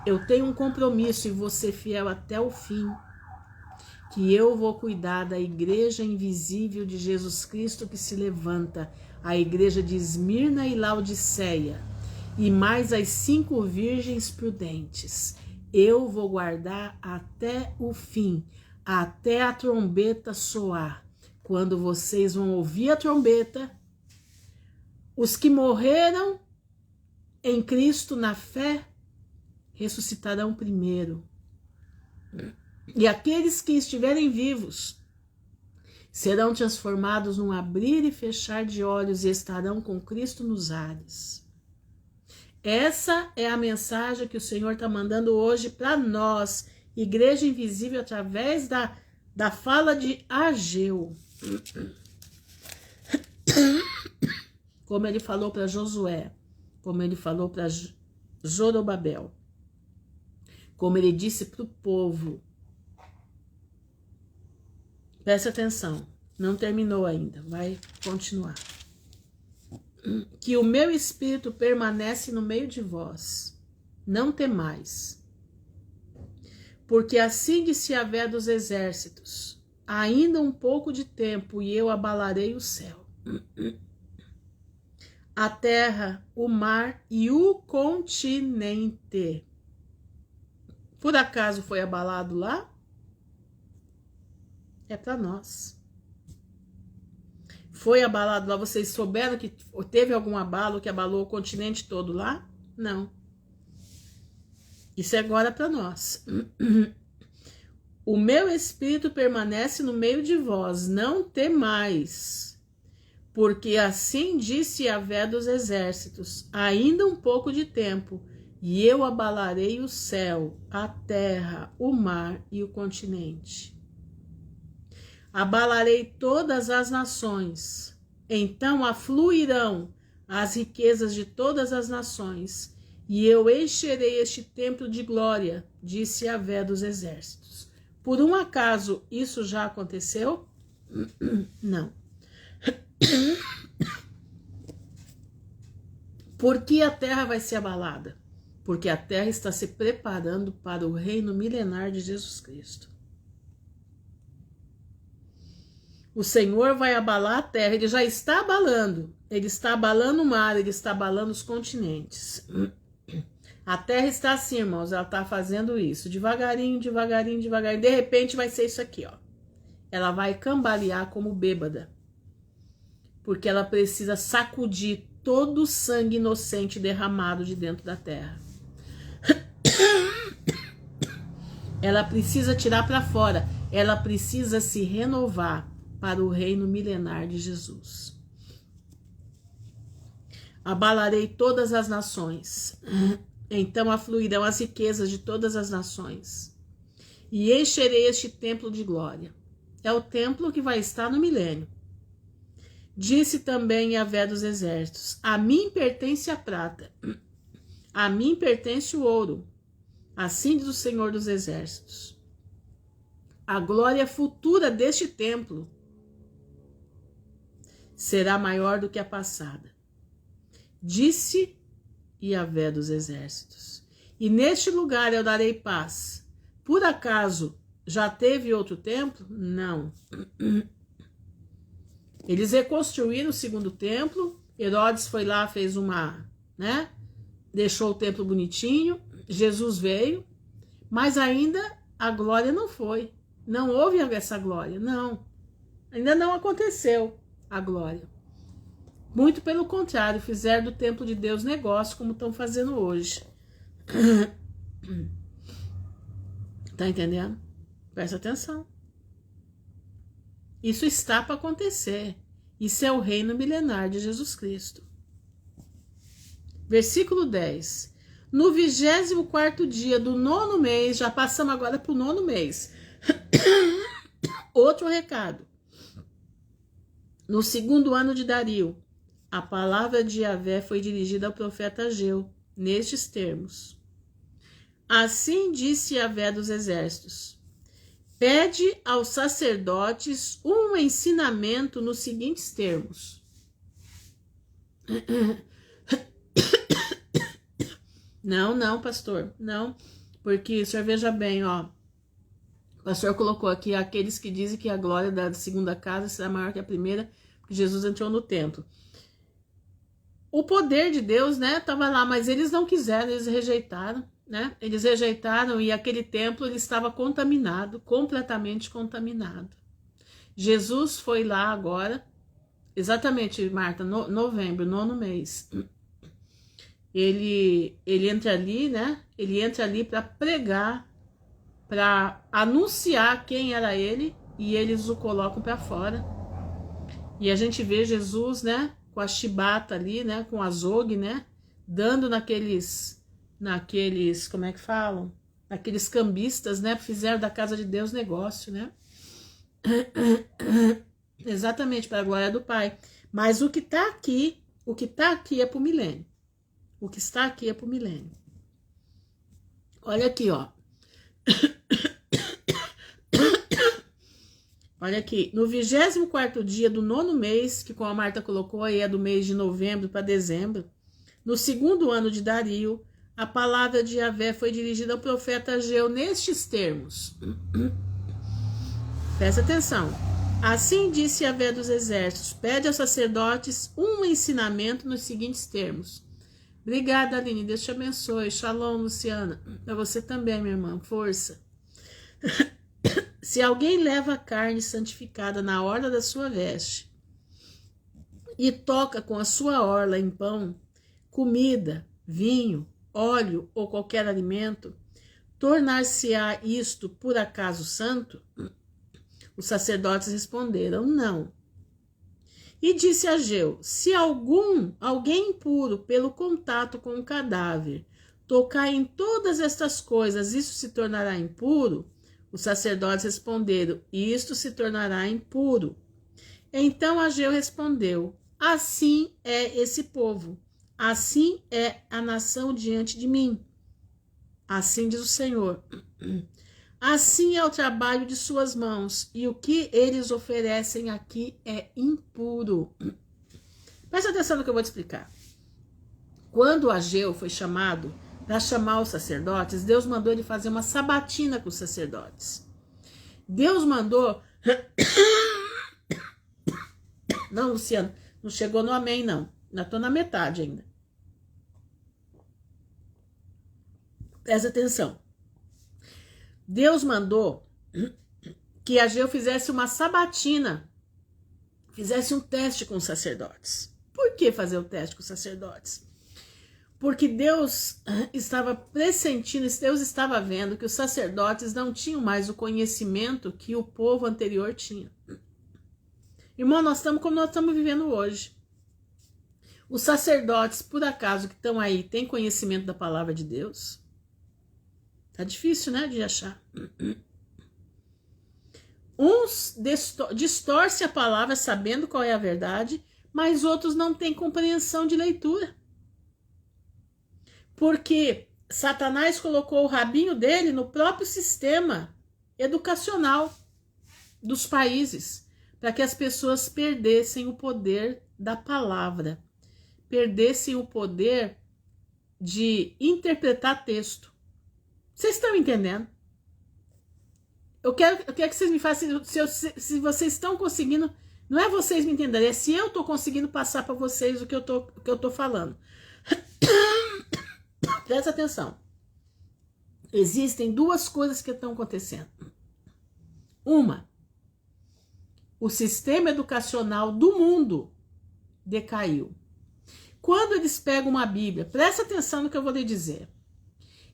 Eu tenho um compromisso e vou ser fiel até o fim, que eu vou cuidar da igreja invisível de Jesus Cristo que se levanta, a igreja de Esmirna e Laodiceia, e mais as 5 virgens prudentes. Eu vou guardar até o fim, até a trombeta soar. Quando vocês vão ouvir a trombeta, os que morreram em Cristo na fé ressuscitarão primeiro. E aqueles que estiverem vivos serão transformados num abrir e fechar de olhos e estarão com Cristo nos ares. Essa é a mensagem que o Senhor está mandando hoje para nós, Igreja Invisível, através da fala de Ageu. Como ele falou para Josué, como ele falou para Zorobabel, como ele disse para o povo. Presta atenção, não terminou ainda, vai continuar. Que o meu espírito permanece no meio de vós, não temais. Porque assim disse Yahvé dos exércitos: ainda um pouco de tempo e eu abalarei o céu, a terra, o mar e o continente. Por acaso foi abalado lá? É para nós. Foi abalado lá? Vocês souberam que teve algum abalo que abalou o continente todo lá? Não. Isso é agora para nós. O meu espírito permanece no meio de vós, não temais. Porque assim disse Yahvé dos exércitos: ainda um pouco de tempo, e eu abalarei o céu, a terra, o mar e o continente. Abalarei todas as nações, então afluirão as riquezas de todas as nações, e eu encherei este templo de glória, disse Yahvé dos exércitos. Por um acaso isso já aconteceu? Não. Por que a terra vai ser abalada? Porque a terra está se preparando para o reino milenar de Jesus Cristo. O Senhor vai abalar a terra, ele já está abalando. Ele está abalando o mar, ele está abalando os continentes. A terra está assim, irmãos, ela está fazendo isso. Devagarinho, devagarinho, devagarinho. De repente vai ser isso aqui, ó. Ela vai cambalear como bêbada. Porque ela precisa sacudir todo o sangue inocente derramado de dentro da terra. Ela precisa tirar para fora. Ela precisa se renovar para o reino milenar de Jesus. Abalarei todas as nações, então afluirão as riquezas de todas as nações, e encherei este templo de glória. É o templo que vai estar no milênio. Disse também Yahvé dos exércitos: a mim pertence a prata, a mim pertence o ouro, assim diz o Senhor dos exércitos. A glória futura deste templo será maior do que a passada, disse Yahvé dos exércitos. E neste lugar eu darei paz. Por acaso já teve outro templo? Não. Eles reconstruíram o segundo templo. Herodes foi lá, fez uma, né? Deixou o templo bonitinho. Jesus veio, mas ainda a glória não foi. Não houve essa glória, não. Ainda não aconteceu a glória. Muito pelo contrário, fizeram do templo de Deus negócio, como estão fazendo hoje. Tá entendendo? Presta atenção. Isso está para acontecer. Isso é o reino milenar de Jesus Cristo. Versículo 10. No 24º dia do 9º mês, já passamos agora para o 9º mês. Outro recado. No 2º ano de Dario, a palavra de Yahvé foi dirigida ao profeta Ageu, nestes termos. Assim disse Yahvé dos exércitos: pede aos sacerdotes um ensinamento nos seguintes termos. Não, pastor, não, porque o senhor veja bem, ó, o pastor colocou aqui aqueles que dizem que a glória da segunda casa será maior que a primeira, porque Jesus entrou no templo. O poder de Deus, né, estava lá, mas eles não quiseram, eles rejeitaram, né? Eles rejeitaram e aquele templo ele estava contaminado, completamente contaminado. Jesus foi lá agora, exatamente, Marta, novembro, 9º mês. Ele entra ali, né? Ele entra ali para pregar, para anunciar quem era ele, e eles o colocam para fora. E a gente vê Jesus, né? Com a chibata ali, né? Com o azogue, né? Dando naqueles, como é que falam? Naqueles cambistas, né? Fizeram da casa de Deus negócio, né? Exatamente, para a glória do Pai. Mas o que está aqui é para o milênio. O que está aqui é para o milênio. Olha aqui, ó. Olha aqui. No 24º dia do 9º mês, que como a Marta colocou aí é do mês de novembro para dezembro, no 2º ano de Dario, a palavra de Yahvé foi dirigida ao profeta Ageu nestes termos. Presta atenção. Assim disse Yahvé dos exércitos: pede aos sacerdotes um ensinamento nos seguintes termos. Obrigada, Aline. Deus te abençoe. Shalom, Luciana. Para você também, minha irmã. Força. Se alguém leva carne santificada na orla da sua veste e toca com a sua orla em pão, comida, vinho, óleo ou qualquer alimento, tornar-se-á isto por acaso santo? Os sacerdotes responderam: não. E disse Ageu: se alguém impuro pelo contato com o cadáver tocar em todas estas coisas, isso se tornará impuro? Os sacerdotes responderam: isto se tornará impuro. Então Ageu respondeu: assim é esse povo, assim é a nação diante de mim. Assim diz o Senhor. Assim é o trabalho de suas mãos, e o que eles oferecem aqui é impuro. Presta atenção no que eu vou te explicar. Quando Ageu foi chamado para chamar os sacerdotes, Deus mandou ele fazer uma sabatina com os sacerdotes. Deus mandou... Não, Luciano, não chegou no amém, não. Ainda estou na metade ainda. Presta atenção. Deus mandou que Ageu fizesse uma sabatina, fizesse um teste com os sacerdotes. Por que fazer o teste com os sacerdotes? Porque Deus estava pressentindo, Deus estava vendo que os sacerdotes não tinham mais o conhecimento que o povo anterior tinha. Irmão, nós estamos como nós estamos vivendo hoje. Os sacerdotes, por acaso, que estão aí, têm conhecimento da palavra de Deus? Tá difícil, né, de achar. Uns distorcem a palavra sabendo qual é a verdade, mas outros não têm compreensão de leitura. Porque Satanás colocou o rabinho dele no próprio sistema educacional dos países, para que as pessoas perdessem o poder da palavra, perdessem o poder de interpretar texto. Vocês estão entendendo? Eu quero que vocês me façam, se vocês estão conseguindo, não é vocês me entenderem, é se eu estou conseguindo passar para vocês o que eu tô falando. Presta atenção. Existem duas coisas que estão acontecendo. Uma, o sistema educacional do mundo decaiu. Quando eles pegam uma Bíblia, presta atenção no que eu vou lhe dizer,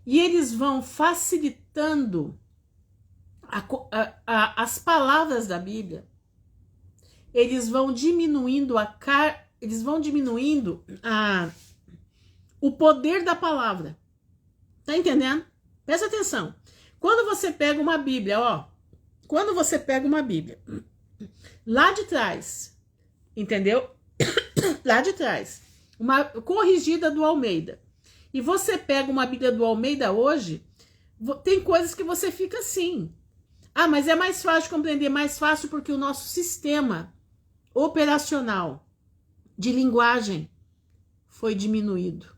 e eles vão facilitando as palavras da Bíblia, eles vão diminuindo o poder da palavra. Tá entendendo? Presta atenção. Quando você pega uma Bíblia, lá de trás, entendeu? lá de trás, uma corrigida do Almeida, e você pega uma Bíblia do Almeida hoje, tem coisas que você fica assim. Ah, mas é mais fácil compreender, mais fácil porque o nosso sistema operacional de linguagem foi diminuído.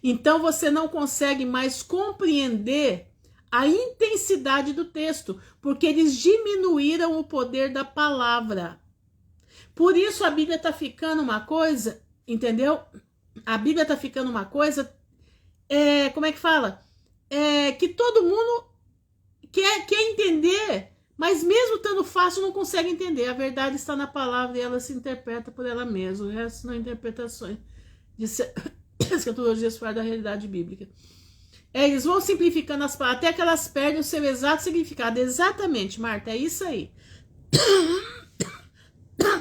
Então você não consegue mais compreender a intensidade do texto, porque eles diminuíram o poder da palavra. Por isso a Bíblia está ficando uma coisa, entendeu? A Bíblia está ficando uma coisa, como é que fala? Que todo mundo quer entender, mas mesmo estando fácil não consegue entender. A verdade está na palavra e ela se interpreta por ela mesma. O resto são interpretações de escatologias fora da realidade bíblica. Eles vão simplificando as palavras até que elas perdem o seu exato significado. Exatamente, Marta, é isso aí.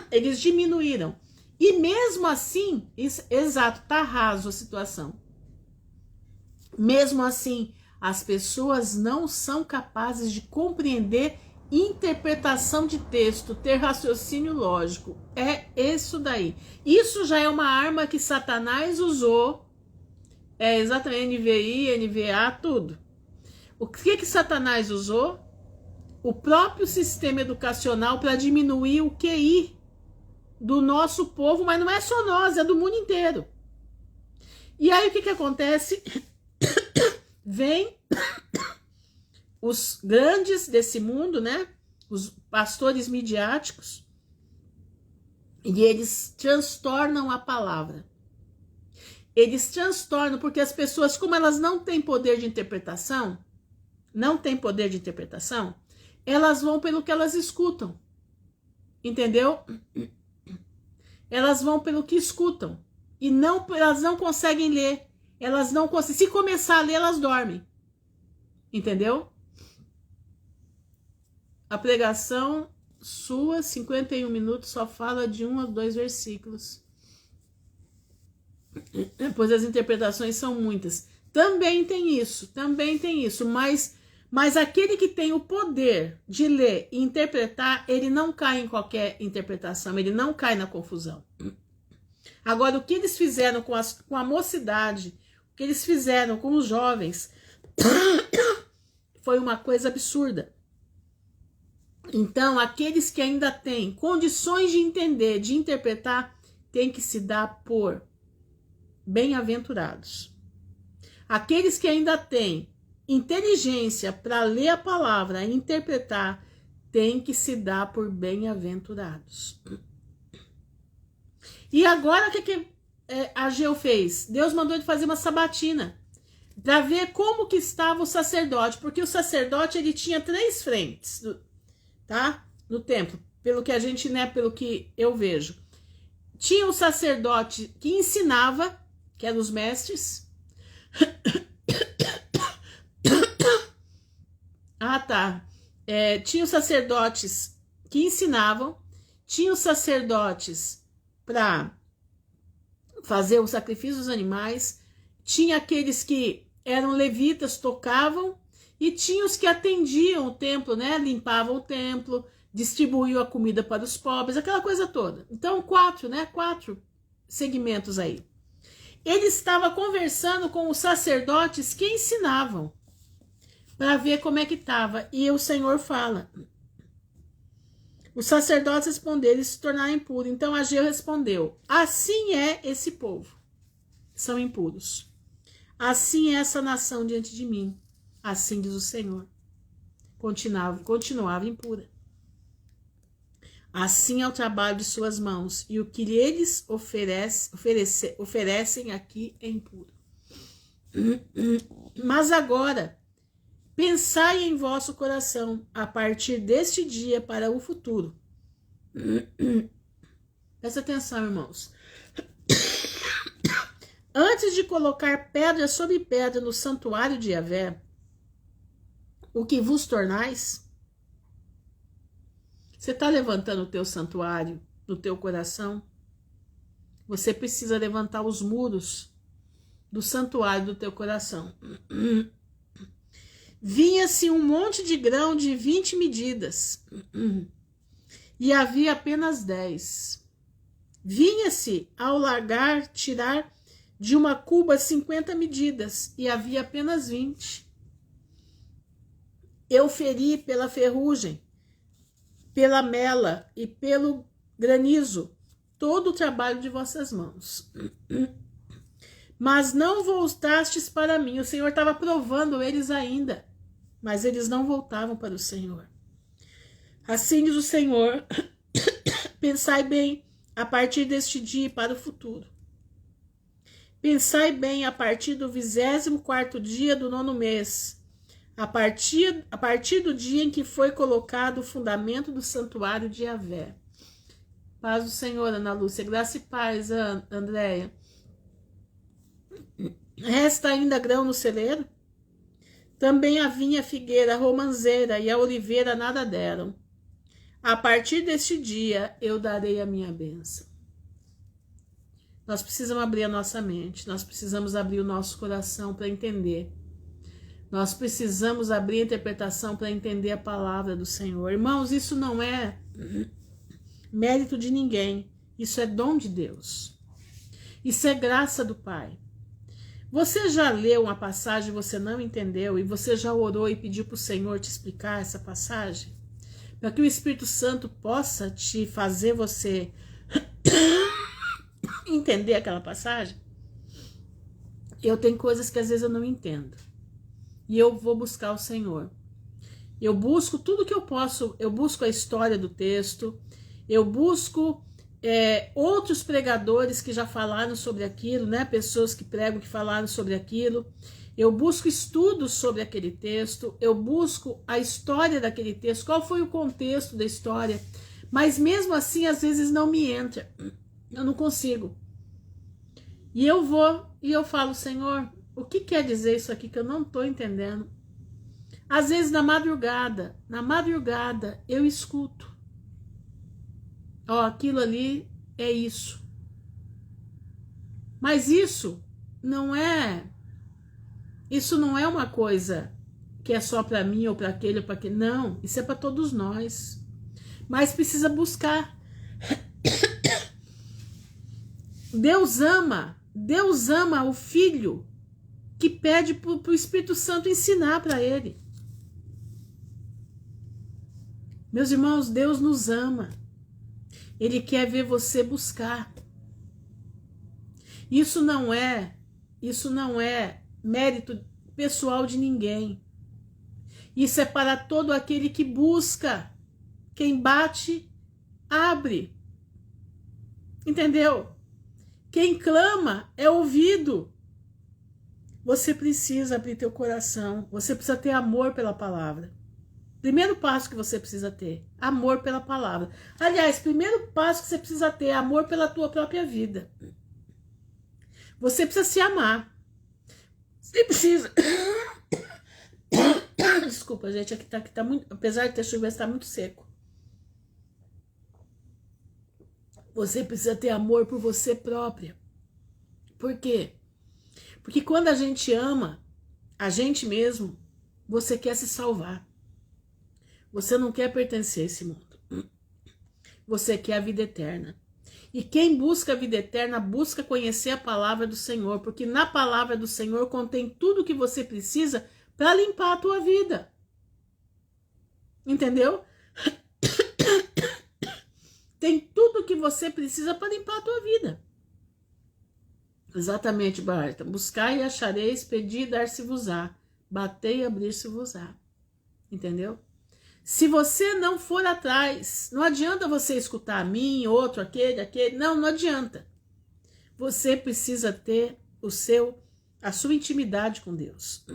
Eles diminuíram. E mesmo assim, exato, tá raso a situação. Mesmo assim, as pessoas não são capazes de compreender interpretação de texto, ter raciocínio lógico. É isso daí. Isso já é uma arma que Satanás usou. É exatamente NVI, NVA, tudo. O que Satanás usou? O próprio sistema educacional para diminuir o QI do nosso povo, mas não é só nós, é do mundo inteiro. E aí o que acontece? Vem os grandes desse mundo, né? Os pastores midiáticos, e eles transtornam a palavra. Eles transtornam porque as pessoas, como elas não têm poder de interpretação, elas vão pelo que elas escutam. Entendeu? Elas vão pelo que escutam. E elas não conseguem ler. Elas não conseguem. Se começar a ler, elas dormem. Entendeu? A pregação sua, 51 minutos, só fala de 1 ou 2 versículos. Pois as interpretações são muitas. Também tem isso, mas aquele que tem o poder de ler e interpretar, ele não cai em qualquer interpretação, ele não cai na confusão. Agora, o que eles fizeram com a mocidade, o que eles fizeram com os jovens, foi uma coisa absurda. Então, aqueles que ainda têm condições de entender, de interpretar, têm que se dar por bem-aventurados. Aqueles que ainda têm inteligência para ler a palavra e interpretar, têm que se dar por bem-aventurados. E agora o que Ageu fez? Deus mandou ele fazer uma sabatina para ver como que estava o sacerdote, porque o sacerdote ele tinha 3 frentes, tá? No templo, pelo que a gente, né, pelo que eu vejo. Tinha o sacerdote que ensinava, que eram os mestres. Tinha os sacerdotes que ensinavam, tinha os sacerdotes para fazer o sacrifício dos animais, tinha aqueles que eram levitas, tocavam, e tinha os que atendiam o templo, né? Limpavam o templo, distribuíam a comida para os pobres, aquela coisa toda. Então, 4 segmentos aí. Ele estava conversando com os sacerdotes que ensinavam, para ver como é que estava. E o Senhor fala: os sacerdotes responderam e se tornaram impuros. Então Ageu respondeu: assim é esse povo, são impuros. Assim é essa nação diante de mim. Assim diz o Senhor. Continuava impura. Assim é o trabalho de suas mãos, e o que eles oferecem aqui é impuro. Mas agora, pensai em vosso coração, a partir deste dia para o futuro. Presta atenção, irmãos. Antes de colocar pedra sobre pedra no santuário de Yahvé, o que vos tornais? Você está levantando o teu santuário no teu coração? Você precisa levantar os muros do santuário do teu coração. Vinha-se um monte de grão de 20 medidas, e havia apenas 10. Vinha-se ao largar tirar de uma cuba 50 medidas, e havia apenas 20. Eu feri pela ferrugem, pela mela e pelo granizo todo o trabalho de vossas mãos. Mas não voltastes para mim. O Senhor estava provando eles ainda, mas eles não voltavam para o Senhor. Assim diz o Senhor, pensai bem a partir deste dia e para o futuro. Pensai bem a partir do 24º dia do 9º mês, a partir do dia em que foi colocado o fundamento do santuário de Yahvé. Paz do Senhor, Ana Lúcia, graça e paz, Andréia. Resta ainda grão no celeiro? Também a vinha, a figueira, a romanceira e a oliveira nada deram. A partir deste dia eu darei a minha bênção. Nós precisamos abrir a nossa mente, nós precisamos abrir o nosso coração para entender. Nós precisamos abrir a interpretação para entender a palavra do Senhor. Irmãos, isso não é mérito de ninguém, isso é dom de Deus. Isso é graça do Pai. Você já leu uma passagem e você não entendeu, e você já orou e pediu para o Senhor te explicar essa passagem? Para que o Espírito Santo possa te fazer você entender aquela passagem? Eu tenho coisas que às vezes eu não entendo. E eu vou buscar o Senhor. Eu busco tudo que eu posso, eu busco a história do texto, eu busco outros pregadores que já falaram sobre aquilo, né? Pessoas que pregam que falaram sobre aquilo. Eu busco estudos sobre aquele texto, eu busco a história daquele texto, qual foi o contexto da história. Mas mesmo assim, às vezes não me entra, eu não consigo. E eu vou e eu falo, Senhor, o que quer dizer isso aqui que eu não estou entendendo? Às vezes na madrugada eu escuto. Ó, aquilo ali é isso. Mas isso não é uma coisa que é só para mim ou para aquele ou para aquele. Não, isso é para todos nós. Mas precisa buscar. Deus ama o filho que pede para o Espírito Santo ensinar para ele. Meus irmãos, Deus nos ama. Ele quer ver você buscar. Isso não é mérito pessoal de ninguém. Isso é para todo aquele que busca. Quem bate, abre. Entendeu? Quem clama é ouvido. Você precisa abrir teu coração. Você precisa ter amor pela palavra. Primeiro passo que você precisa ter, amor pela palavra. Aliás, primeiro passo que você precisa ter, amor pela tua própria vida. Você precisa se amar. Você precisa... Desculpa, gente, aqui tá muito... Apesar de ter chuva, está muito seco. Você precisa ter amor por você própria. Por quê? Porque quando a gente ama a gente mesmo, você quer se salvar. Você não quer pertencer a esse mundo. Você quer a vida eterna. E quem busca a vida eterna, busca conhecer a palavra do Senhor, porque na palavra do Senhor contém tudo o que você precisa para limpar a tua vida. Entendeu? Tem tudo o que você precisa para limpar a tua vida. Exatamente, Barta. Buscai e achareis, pedi e dar-se-vos-á. Batei e abrir-se-vos-á. Entendeu? Se você não for atrás, não adianta você escutar a mim, outro, aquele, não adianta. Você precisa ter a sua intimidade com Deus.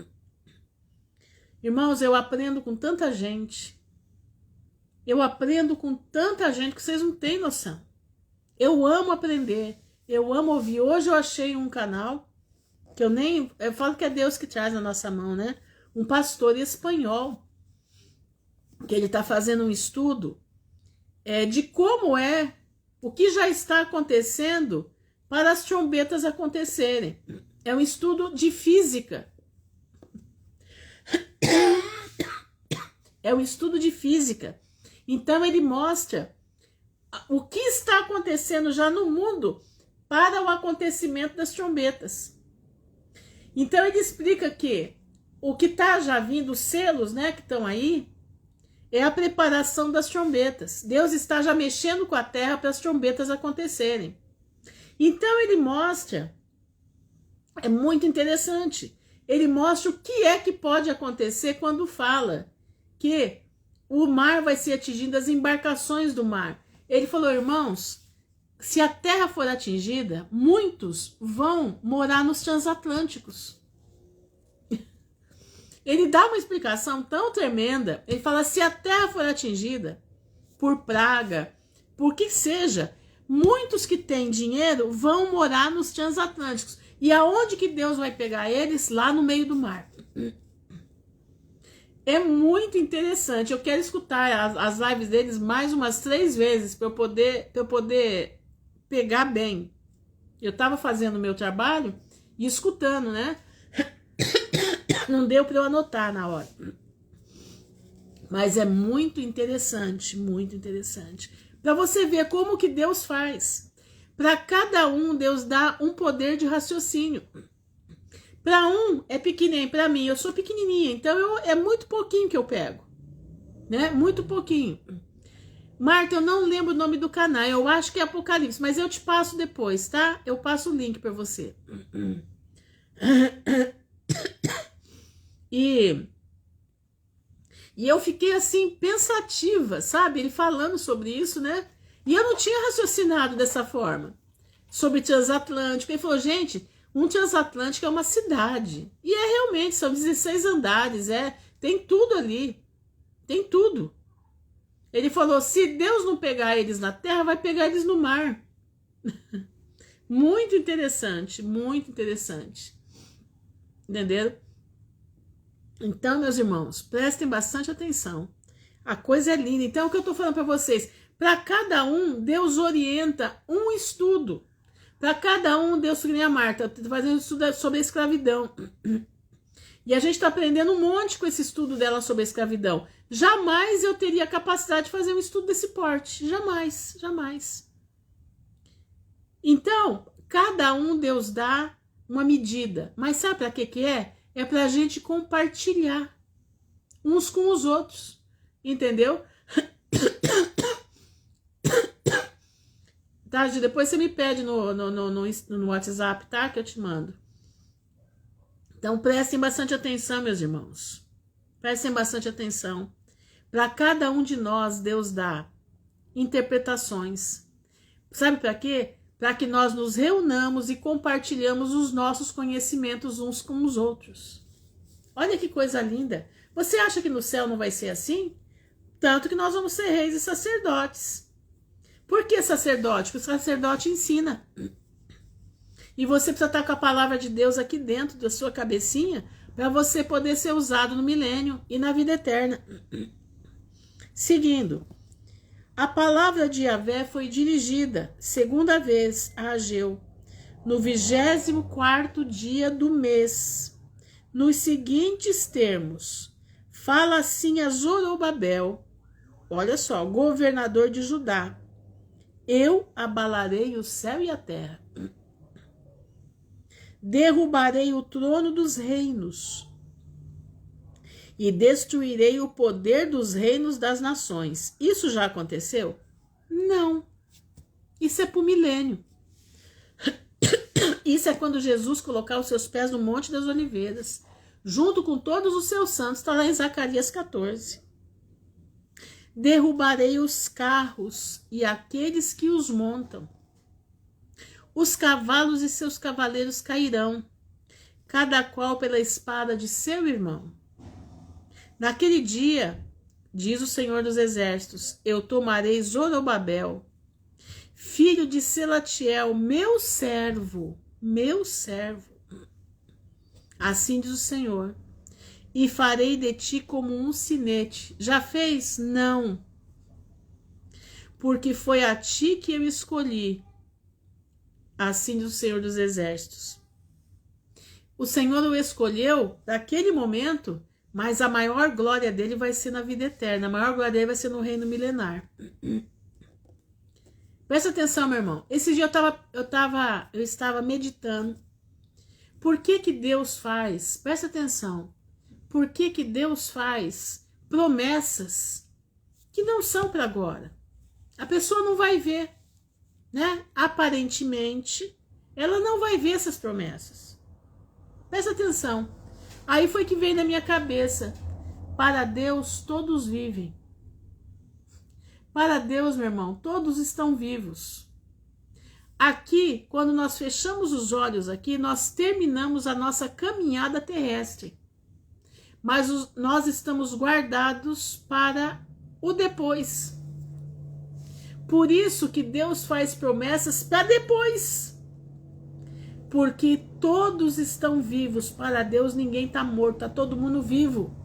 Irmãos, eu aprendo com tanta gente. Eu aprendo com tanta gente que vocês não têm noção. Eu amo aprender, eu amo ouvir. Hoje eu achei um canal que eu falo que é Deus que traz na nossa mão, né? Um pastor espanhol, que ele está fazendo um estudo de como o que já está acontecendo para as trombetas acontecerem. É um estudo de física. É um estudo de física. Então ele mostra o que está acontecendo já no mundo para o acontecimento das trombetas. Então ele explica que o que está já vindo, os selos, né, que estão aí, é a preparação das trombetas. Deus está já mexendo com a terra para as trombetas acontecerem. Então ele mostra, é muito interessante, ele mostra o que é que pode acontecer quando fala que o mar vai ser atingido, as embarcações do mar. Ele falou, irmãos, se a terra for atingida, muitos vão morar nos transatlânticos. Ele dá uma explicação tão tremenda. Ele fala, se a terra for atingida por praga, por que seja, muitos que têm dinheiro vão morar nos transatlânticos. E aonde que Deus vai pegar eles? Lá no meio do mar. É muito interessante. Eu quero escutar as lives deles mais umas 3 vezes para eu poder pegar bem. Eu estava fazendo o meu trabalho e escutando, né? Não deu para eu anotar na hora. Mas é muito interessante, muito interessante. Para você ver como que Deus faz. Para cada um, Deus dá um poder de raciocínio. Para um é pequenininho, para mim, eu sou pequenininha, então é muito pouquinho que eu pego, né? Muito pouquinho. Marta, eu não lembro o nome do canal, eu acho que é Apocalipse, mas eu te passo depois, tá? Eu passo o link para você. E eu fiquei assim, pensativa, sabe? Ele falando sobre isso, né? E eu não tinha raciocinado dessa forma. Sobre transatlântico. Ele falou, gente, um transatlântico é uma cidade. E é realmente, são 16 andares, tem tudo ali. Tem tudo. Ele falou, se Deus não pegar eles na terra, vai pegar eles no mar. Muito interessante, muito interessante. Entenderam? Então, meus irmãos, prestem bastante atenção. A coisa é linda. Então, o que eu estou falando para vocês? Para cada um, Deus orienta um estudo. Para cada um, Deus, que nem a Marta, fazendo estudo sobre a escravidão. E a gente está aprendendo um monte com esse estudo dela sobre a escravidão. Jamais eu teria capacidade de fazer um estudo desse porte. Jamais, jamais. Então, cada um, Deus dá uma medida. Mas sabe para que é? É para a gente compartilhar uns com os outros. Entendeu? Tá, depois você me pede no WhatsApp, tá? Que eu te mando. Então, prestem bastante atenção, meus irmãos. Prestem bastante atenção. Para cada um de nós, Deus dá interpretações. Sabe para quê? Para que nós nos reunamos e compartilhamos os nossos conhecimentos uns com os outros. Olha que coisa linda. Você acha que no céu não vai ser assim? Tanto que nós vamos ser reis e sacerdotes. Por que sacerdote? Porque o sacerdote ensina. E você precisa estar com a palavra de Deus aqui dentro da sua cabecinha para você poder ser usado no milênio e na vida eterna. Seguindo. A palavra de Yahvé foi dirigida, segunda vez, a Ageu, no 24º dia do mês, nos seguintes termos. Fala assim a Zorobabel, olha só, governador de Judá. Eu abalarei o céu e a terra. Derrubarei o trono dos reinos e destruirei o poder dos reinos das nações. Isso já aconteceu? Não. Isso é para o milênio. Isso é quando Jesus colocar os seus pés no Monte das Oliveiras, junto com todos os seus santos. Está lá em Zacarias 14. Derrubarei os carros e aqueles que os montam. Os cavalos e seus cavaleiros cairão, cada qual pela espada de seu irmão. Naquele dia, diz o Senhor dos Exércitos, eu tomarei Zorobabel, filho de Selatiel, meu servo, assim diz o Senhor, e farei de ti como um sinete. Já fez? Não. Porque foi a ti que eu escolhi, assim diz o Senhor dos Exércitos. O Senhor o escolheu naquele momento, mas a maior glória dele vai ser na vida eterna. A maior glória dele vai ser no reino milenar. Presta atenção, meu irmão. Esse dia eu estava meditando. Por que que Deus faz? Presta atenção. Por que que Deus faz promessas que não são para agora? A pessoa não vai ver, né? Aparentemente, ela não vai ver essas promessas. Presta atenção. Aí foi que veio na minha cabeça. Para Deus, todos vivem. Para Deus, meu irmão, todos estão vivos. Aqui, quando nós fechamos os olhos aqui, nós terminamos a nossa caminhada terrestre. Mas nós estamos guardados para o depois. Por isso que Deus faz promessas para depois. Porque todos estão vivos. Para Deus ninguém está morto, está todo mundo vivo.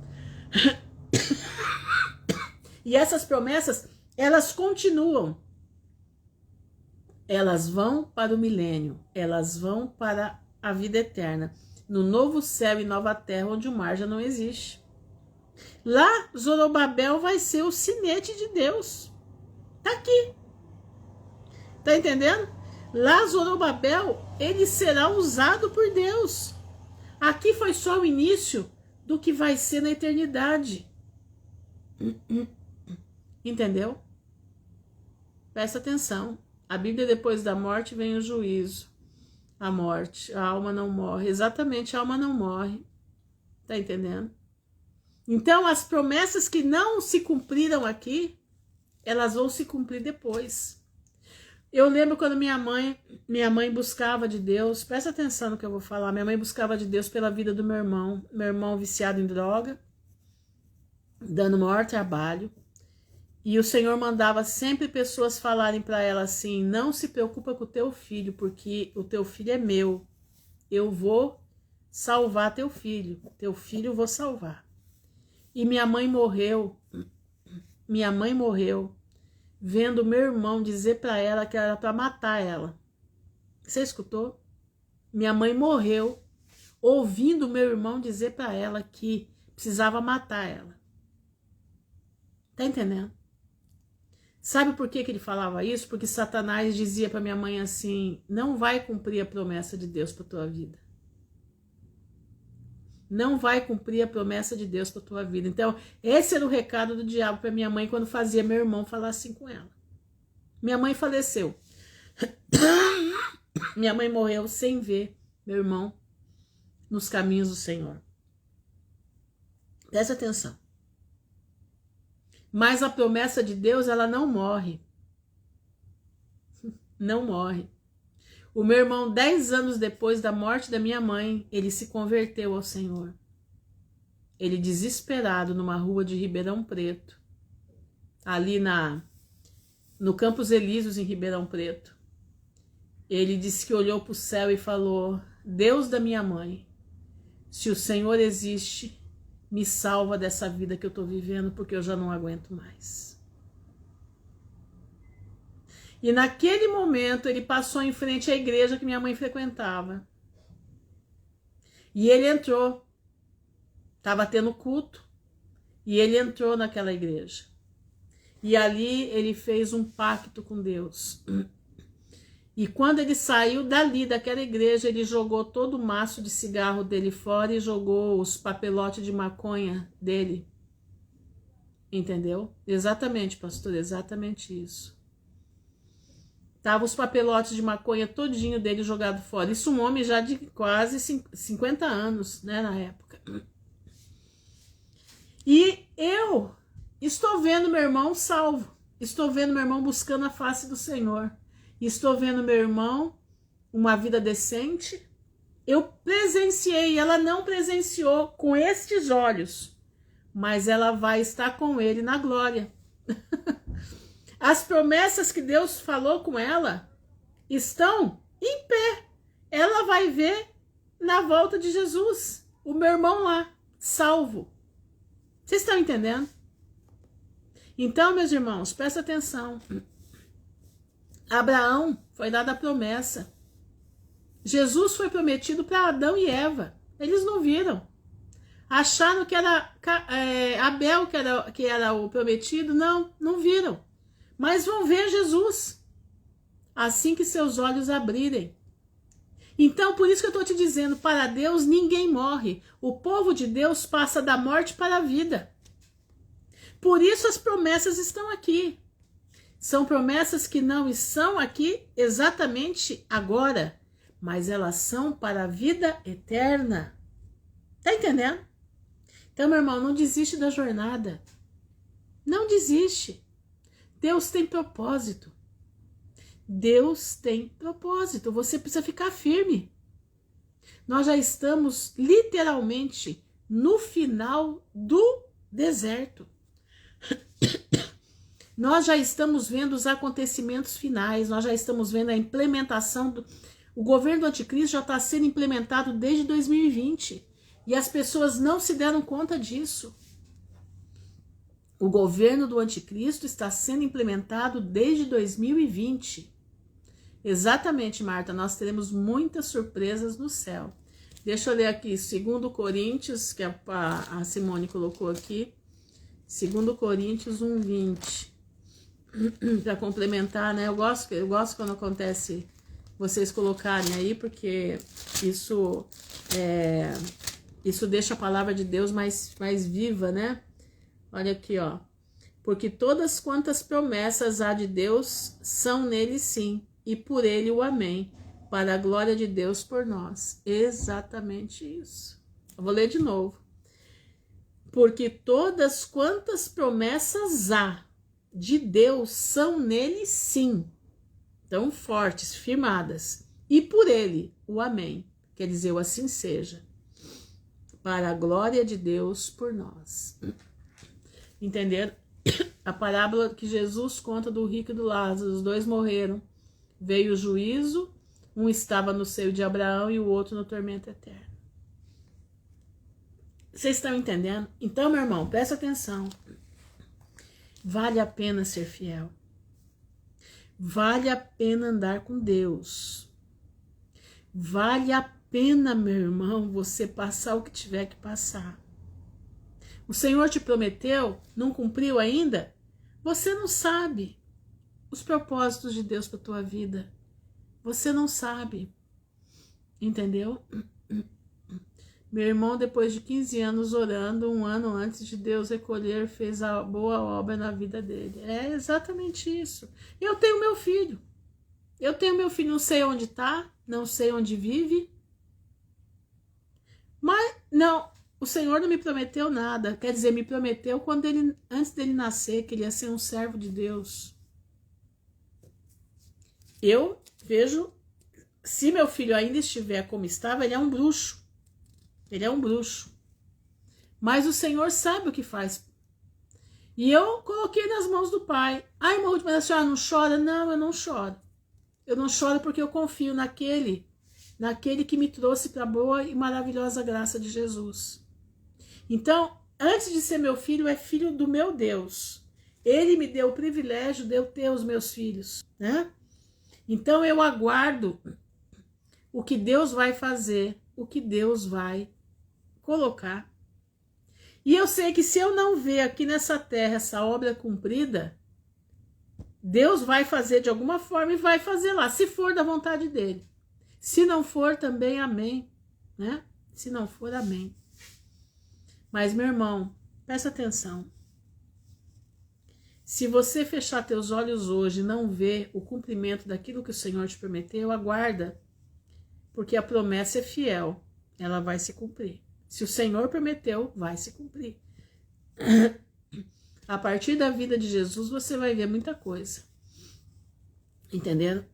E essas promessas, elas continuam. Elas vão para o milênio. Elas vão para a vida eterna. No novo céu e nova terra, onde o mar já não existe. Lá, Zorobabel vai ser o sinete de Deus. Tá aqui. Tá entendendo? Lá, Zorobabel, ele será usado por Deus. Aqui foi só o início do que vai ser na eternidade. Entendeu? Presta atenção. A Bíblia, depois da morte, vem o juízo. A morte, a alma não morre. Exatamente, a alma não morre. Tá entendendo? Então, as promessas que não se cumpriram aqui, elas vão se cumprir depois. Eu lembro quando minha mãe buscava de Deus, presta atenção no que eu vou falar, minha mãe buscava de Deus pela vida do meu irmão viciado em droga, dando maior trabalho, e o Senhor mandava sempre pessoas falarem para ela assim, não se preocupa com o teu filho, porque o teu filho é meu, eu vou salvar teu filho eu vou salvar. E minha mãe morreu vendo meu irmão dizer para ela que era para matar ela. Você escutou? Minha mãe morreu ouvindo meu irmão dizer para ela que precisava matar ela. Tá entendendo? Sabe por que ele falava isso? Porque Satanás dizia para minha mãe assim, não vai cumprir a promessa de Deus para tua vida. Não vai cumprir a promessa de Deus para tua vida. Então, esse era o recado do diabo para minha mãe quando fazia meu irmão falar assim com ela. Minha mãe faleceu. Minha mãe morreu sem ver meu irmão nos caminhos do Senhor. Presta atenção. Mas a promessa de Deus, ela não morre. Não morre. O meu irmão, 10 anos depois da morte da minha mãe, ele se converteu ao Senhor. Ele desesperado numa rua de Ribeirão Preto, ali no Campos Elíseos, em Ribeirão Preto. Ele disse que olhou para o céu e falou, Deus da minha mãe, se o Senhor existe, me salva dessa vida que eu estou vivendo, porque eu já não aguento mais. E naquele momento ele passou em frente à igreja que minha mãe frequentava. E ele entrou. Estava tendo culto. E ele entrou naquela igreja. E ali ele fez um pacto com Deus. E quando ele saiu dali, daquela igreja, ele jogou todo o maço de cigarro dele fora e jogou os papelotes de maconha dele. Entendeu? Exatamente, pastor, exatamente isso. Tava os papelotes de maconha todinho dele jogado fora. Isso um homem já de quase 50 anos, né, na época. E eu estou vendo meu irmão salvo. Estou vendo meu irmão buscando a face do Senhor. Estou vendo meu irmão uma vida decente. Eu presenciei, ela não presenciou com estes olhos, mas ela vai estar com ele na glória. As promessas que Deus falou com ela estão em pé. Ela vai ver na volta de Jesus. O meu irmão lá, salvo. Vocês estão entendendo? Então, meus irmãos, presta atenção. Abraão foi dada a promessa. Jesus foi prometido para Adão e Eva. Eles não viram. Acharam que era Abel que era o prometido. Não viram. Mas vão ver Jesus. assim que seus olhos abrirem. Então, por isso que eu estou te dizendo, para Deus ninguém morre. O povo de Deus passa da morte para a vida. Por isso as promessas estão aqui. São promessas que não estão aqui exatamente agora, mas elas são para a vida eterna. Tá entendendo? Então, meu irmão, não desiste da jornada. Não desiste. Deus tem propósito. Deus tem propósito. Você precisa ficar firme. Nós já estamos literalmente no final do deserto. Nós já estamos vendo os acontecimentos finais, nós já estamos vendo a implementação o governo do anticristo já está sendo implementado desde 2020 e as pessoas não se deram conta disso. O governo do anticristo está sendo implementado desde 2020. Exatamente, Marta, nós teremos muitas surpresas no céu. Deixa eu ler aqui, 2 Coríntios, que a Simone colocou aqui, 2 Coríntios 1:20. Para complementar, né? Eu gosto quando acontece vocês colocarem aí, porque isso deixa a palavra de Deus mais viva, né? Olha aqui, ó. Porque todas quantas promessas há de Deus são nele sim, e por ele o amém, para a glória de Deus por nós. Exatamente isso. Eu vou ler de novo. Porque todas quantas promessas há de Deus são nele sim, tão fortes, firmadas, e por ele o amém, quer dizer, o assim seja, para a glória de Deus por nós. Entenderam? A parábola que Jesus conta do rico e do Lázaro, os dois morreram, veio o juízo, um estava no seio de Abraão e o outro no tormento eterno. Vocês estão entendendo? Então, meu irmão, presta atenção. Vale a pena ser fiel. Vale a pena andar com Deus. Vale a pena, meu irmão, você passar o que tiver que passar. O Senhor te prometeu, não cumpriu ainda? Você não sabe os propósitos de Deus para a tua vida. Você não sabe. Entendeu? Meu irmão, depois de 15 anos orando, 1 ano antes de Deus recolher, fez a boa obra na vida dele. É exatamente isso. Eu tenho meu filho. Não sei onde está, não sei onde vive. Mas, não, o Senhor não me prometeu nada. Quer dizer, me prometeu antes dele nascer, que ele ia ser um servo de Deus. Eu vejo, se meu filho ainda estiver como estava, ele é um bruxo. Ele é um bruxo. Mas o Senhor sabe o que faz. E eu coloquei nas mãos do Pai. Ai, irmã Ruth, mas a senhora não chora? Não, eu não choro. Eu não choro porque eu confio naquele que me trouxe para a boa e maravilhosa graça de Jesus. Então, antes de ser meu filho, é filho do meu Deus. Ele me deu o privilégio de eu ter os meus filhos, né? Então, eu aguardo o que Deus vai fazer, o que Deus vai colocar. E eu sei que se eu não ver aqui nessa terra essa obra cumprida, Deus vai fazer de alguma forma e vai fazer lá, se for da vontade dele. Se não for, também amém, né? Se não for, amém. Mas, meu irmão, presta atenção. Se você fechar teus olhos hoje e não ver o cumprimento daquilo que o Senhor te prometeu, aguarda, porque a promessa é fiel, ela vai se cumprir. Se o Senhor prometeu, vai se cumprir. A partir da vida de Jesus, você vai ver muita coisa. Entenderam?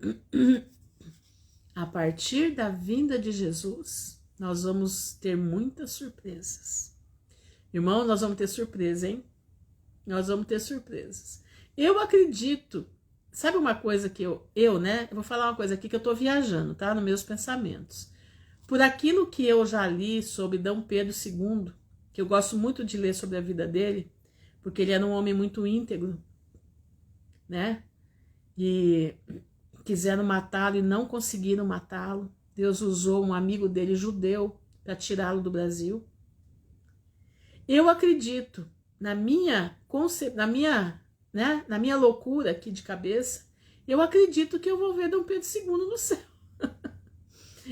A partir da vinda de Jesus, nós vamos ter muitas surpresas. Irmão, nós vamos ter surpresa, hein? Nós vamos ter surpresas. Eu acredito, sabe uma coisa que né? Eu vou falar uma coisa aqui que eu tô viajando, tá? Nos meus pensamentos. Por aquilo que eu já li sobre D. Pedro II, que eu gosto muito de ler sobre a vida dele, porque ele era um homem muito íntegro, né? E quiseram matá-lo e não conseguiram matá-lo. Deus usou um amigo dele, judeu, para tirá-lo do Brasil. Eu acredito, na minha loucura aqui de cabeça, Eu acredito que eu vou ver Dom Pedro II no céu.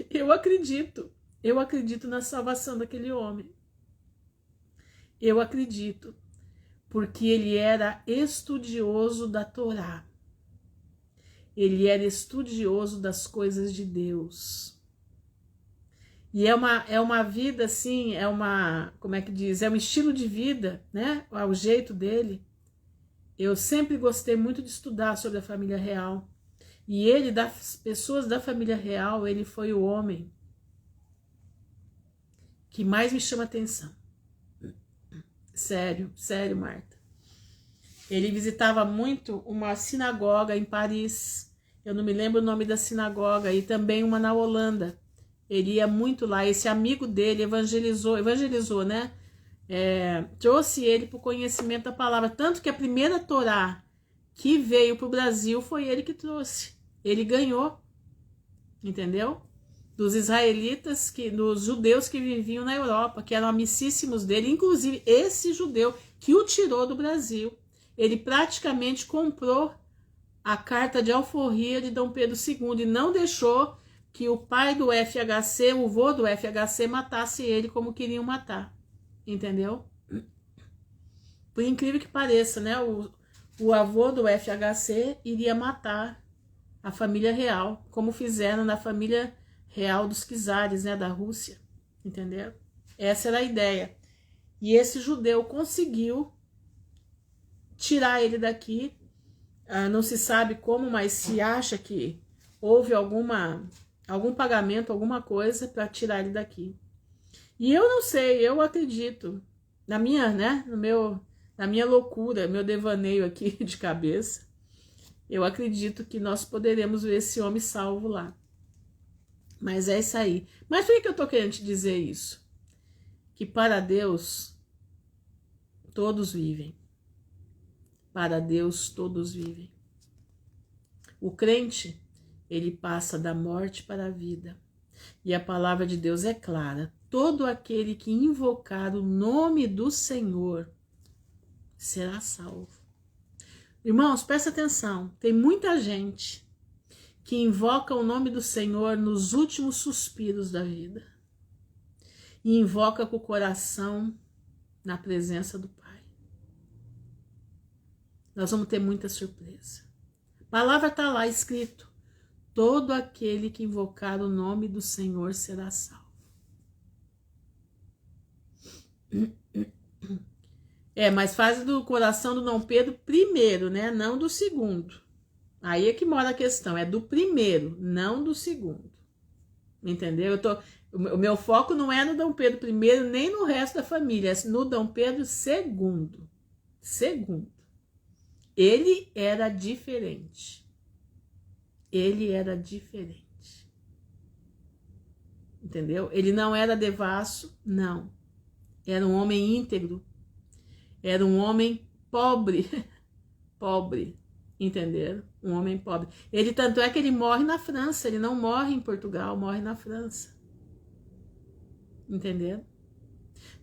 Eu acredito na salvação daquele homem. Eu acredito, porque ele era estudioso da Torá. Ele era estudioso das coisas de Deus. E é uma vida assim, como é que diz? É um estilo de vida, né? O jeito dele. Eu sempre gostei muito de estudar sobre a família real. E ele, das pessoas da família real, ele foi o homem que mais me chama atenção. Sério, sério, Marta. Ele visitava muito uma sinagoga em Paris. Eu não me lembro o nome da sinagoga. E também uma na Holanda. Ele ia muito lá. Esse amigo dele evangelizou, né? Trouxe ele para o conhecimento da palavra. Tanto que a primeira Torá que veio para o Brasil foi ele que trouxe. Ele ganhou. Entendeu? Dos israelitas, dos judeus que viviam na Europa, que eram amicíssimos dele, inclusive esse judeu que o tirou do Brasil. Ele praticamente comprou a carta de alforria de Dom Pedro II e não deixou que o pai do FHC, o vô do FHC, matasse ele como queriam matar. Entendeu? Por incrível que pareça, né? O avô do FHC iria matar a família real, como fizeram na família real dos czares, né, da Rússia, entendeu? Essa era a ideia. E esse judeu conseguiu tirar ele daqui. Não se sabe como, mas se acha que houve algum pagamento, alguma coisa para tirar ele daqui. E eu não sei, eu acredito na minha, né, na minha loucura, meu devaneio aqui de cabeça. Eu acredito que nós poderemos ver esse homem salvo lá. Mas é isso aí. Mas por que eu tô querendo te dizer isso? Que para Deus todos vivem. Para Deus todos vivem. O crente, ele passa da morte para a vida. E a palavra de Deus é clara. Todo aquele que invocar o nome do Senhor será salvo. Irmãos, presta atenção. Tem muita gente que invoca o nome do Senhor nos últimos suspiros da vida. E invoca com o coração na presença do Pai. Nós vamos ter muita surpresa. A palavra está lá escrito. Todo aquele que invocar o nome do Senhor será salvo. Mas faz do coração do Dom Pedro primeiro, né? Não do segundo. Aí é que mora a questão, é do primeiro, não do segundo. Entendeu? O meu foco não é no Dom Pedro I, nem no resto da família, é no Dom Pedro II. Segundo. Ele era diferente. Ele era diferente. Entendeu? Ele não era devasso, não. Era um homem íntegro. Era um homem pobre. Pobre. Entenderam? Um homem pobre. Ele, tanto é que ele morre na França, ele não morre em Portugal, morre na França. Entenderam?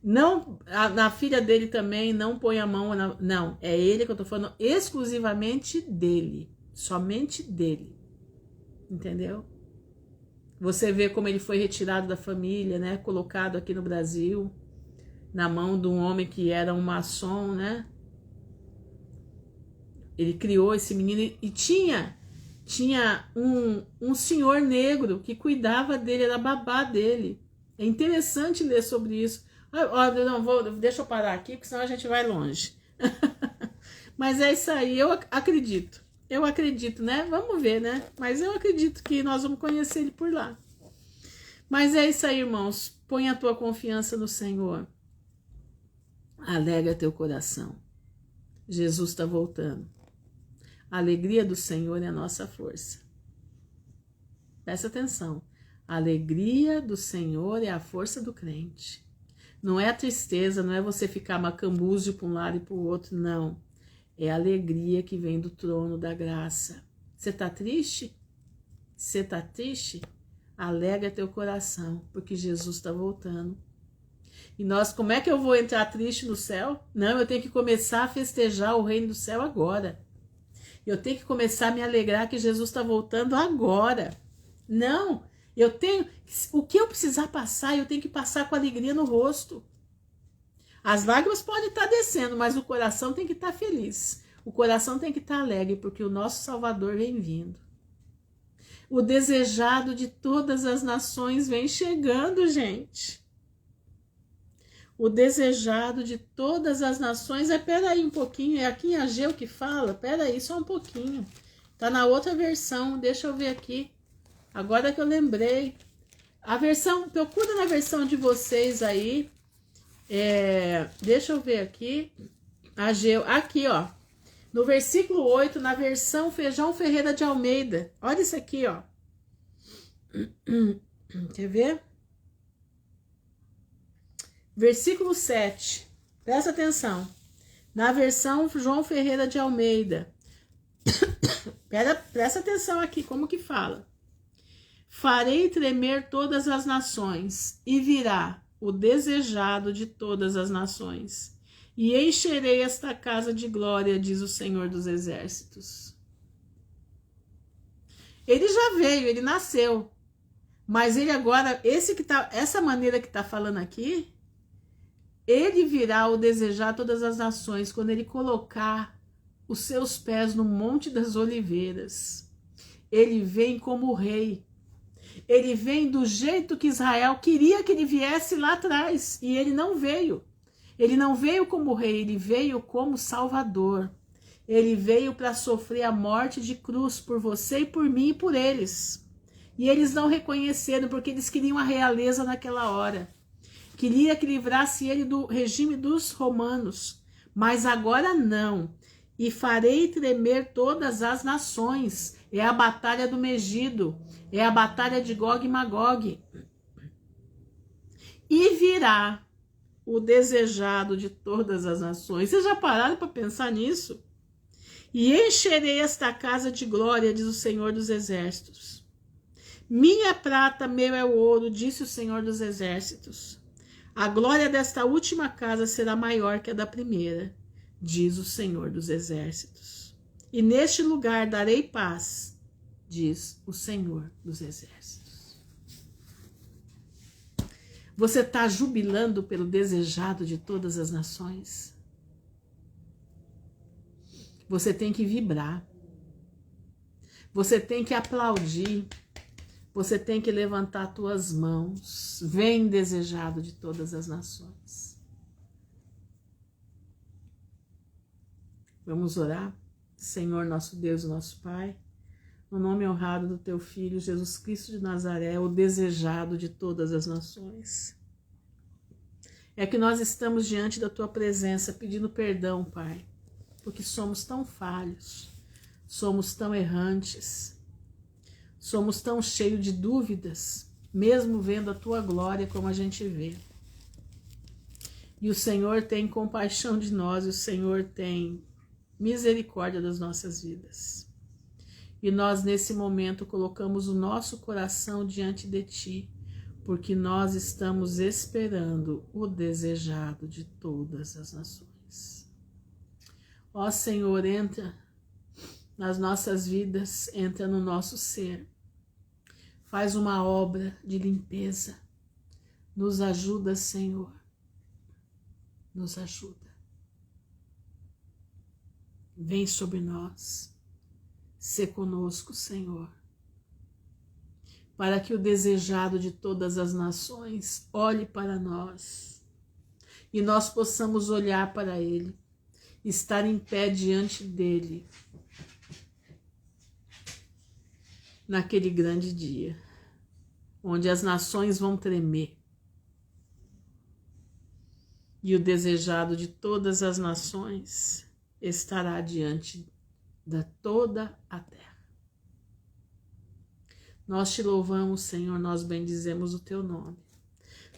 Não, na filha dele também, não põe a mão, não, é ele que eu tô falando, exclusivamente dele, somente dele. Entendeu? Você vê como ele foi retirado da família, né, colocado aqui no Brasil, na mão de um homem que era um maçom, né? Ele criou esse menino e tinha um senhor negro que cuidava dele, era babá dele. É interessante ler sobre isso. Deixa eu parar aqui, porque senão a gente vai longe. Mas é isso aí, eu acredito, né? Vamos ver, né? Mas eu acredito que nós vamos conhecer ele por lá. Mas é isso aí, irmãos. Põe a tua confiança no Senhor. Alegra teu coração. Jesus está voltando. A alegria do Senhor é a nossa força. Presta atenção. A alegria do Senhor é a força do crente. Não é a tristeza, não é você ficar macambúzio para um lado e para o outro, não. É a alegria que vem do trono da graça. Você está triste? Você está triste? Alegra teu coração, porque Jesus está voltando. E nós, como é que eu vou entrar triste no céu? Não, eu tenho que começar a festejar o reino do céu agora. Eu tenho que começar a me alegrar que Jesus está voltando agora. Não, eu tenho, o que eu precisar passar, eu tenho que passar com alegria no rosto. As lágrimas podem estar descendo, mas o coração tem que estar feliz. O coração tem que estar alegre, porque o nosso Salvador vem vindo. O desejado de todas as nações vem chegando, gente. O desejado de todas as nações, peraí um pouquinho, é aqui em Ageu que fala, peraí só um pouquinho. Tá na outra versão, deixa eu ver aqui. Agora que eu lembrei. A versão, procura na versão de vocês aí. Deixa eu ver aqui. Ageu, aqui ó. No versículo 8, na versão Feijão Ferreira de Almeida. Olha isso aqui, ó. Quer ver? Versículo 7. Presta atenção. Na versão João Ferreira de Almeida. Presta atenção aqui, como que fala. Farei tremer todas as nações, e virá o desejado de todas as nações. E encherei esta casa de glória, diz o Senhor dos Exércitos. Ele já veio, ele nasceu. Mas ele agora, essa maneira que está falando aqui, ele virá o desejar todas as nações quando ele colocar os seus pés no Monte das Oliveiras. Ele vem como rei. Ele vem do jeito que Israel queria que ele viesse lá atrás. E ele não veio. Ele não veio como rei, ele veio como salvador. Ele veio para sofrer a morte de cruz por você e por mim e por eles. E eles não reconheceram porque eles queriam a realeza naquela hora. Queria que livrasse ele do regime dos romanos. Mas agora não. E farei tremer todas as nações. É a batalha do Megido. É a batalha de Gog e Magog. E virá o desejado de todas as nações. Vocês já pararam para pensar nisso? E encherei esta casa de glória, diz o Senhor dos Exércitos. Minha prata, meu é o ouro, disse o Senhor dos Exércitos. A glória desta última casa será maior que a da primeira, diz o Senhor dos Exércitos. E neste lugar darei paz, diz o Senhor dos Exércitos. Você está jubilando pelo desejado de todas as nações? Você tem que vibrar. Você tem que aplaudir. Você tem que levantar as tuas mãos. Vem, desejado de todas as nações. Vamos orar? Senhor, nosso Deus e nosso Pai, no nome honrado do teu Filho, Jesus Cristo de Nazaré, o desejado de todas as nações. É que nós estamos diante da tua presença pedindo perdão, Pai, porque somos tão falhos, somos tão errantes, somos tão cheios de dúvidas, mesmo vendo a tua glória como a gente vê. E o Senhor tem compaixão de nós, e o Senhor tem misericórdia das nossas vidas. E nós, nesse momento, colocamos o nosso coração diante de ti, porque nós estamos esperando o desejado de todas as nações. Ó Senhor, entra nas nossas vidas, entra no nosso ser. Faz uma obra de limpeza. Nos ajuda, Senhor. Nos ajuda. Vem sobre nós. Sê conosco, Senhor. Para que o desejado de todas as nações olhe para nós. E nós possamos olhar para Ele. Estar em pé diante dEle. Naquele grande dia, onde as nações vão tremer, e o desejado de todas as nações estará diante de toda a terra. Nós te louvamos, Senhor, nós bendizemos o teu nome.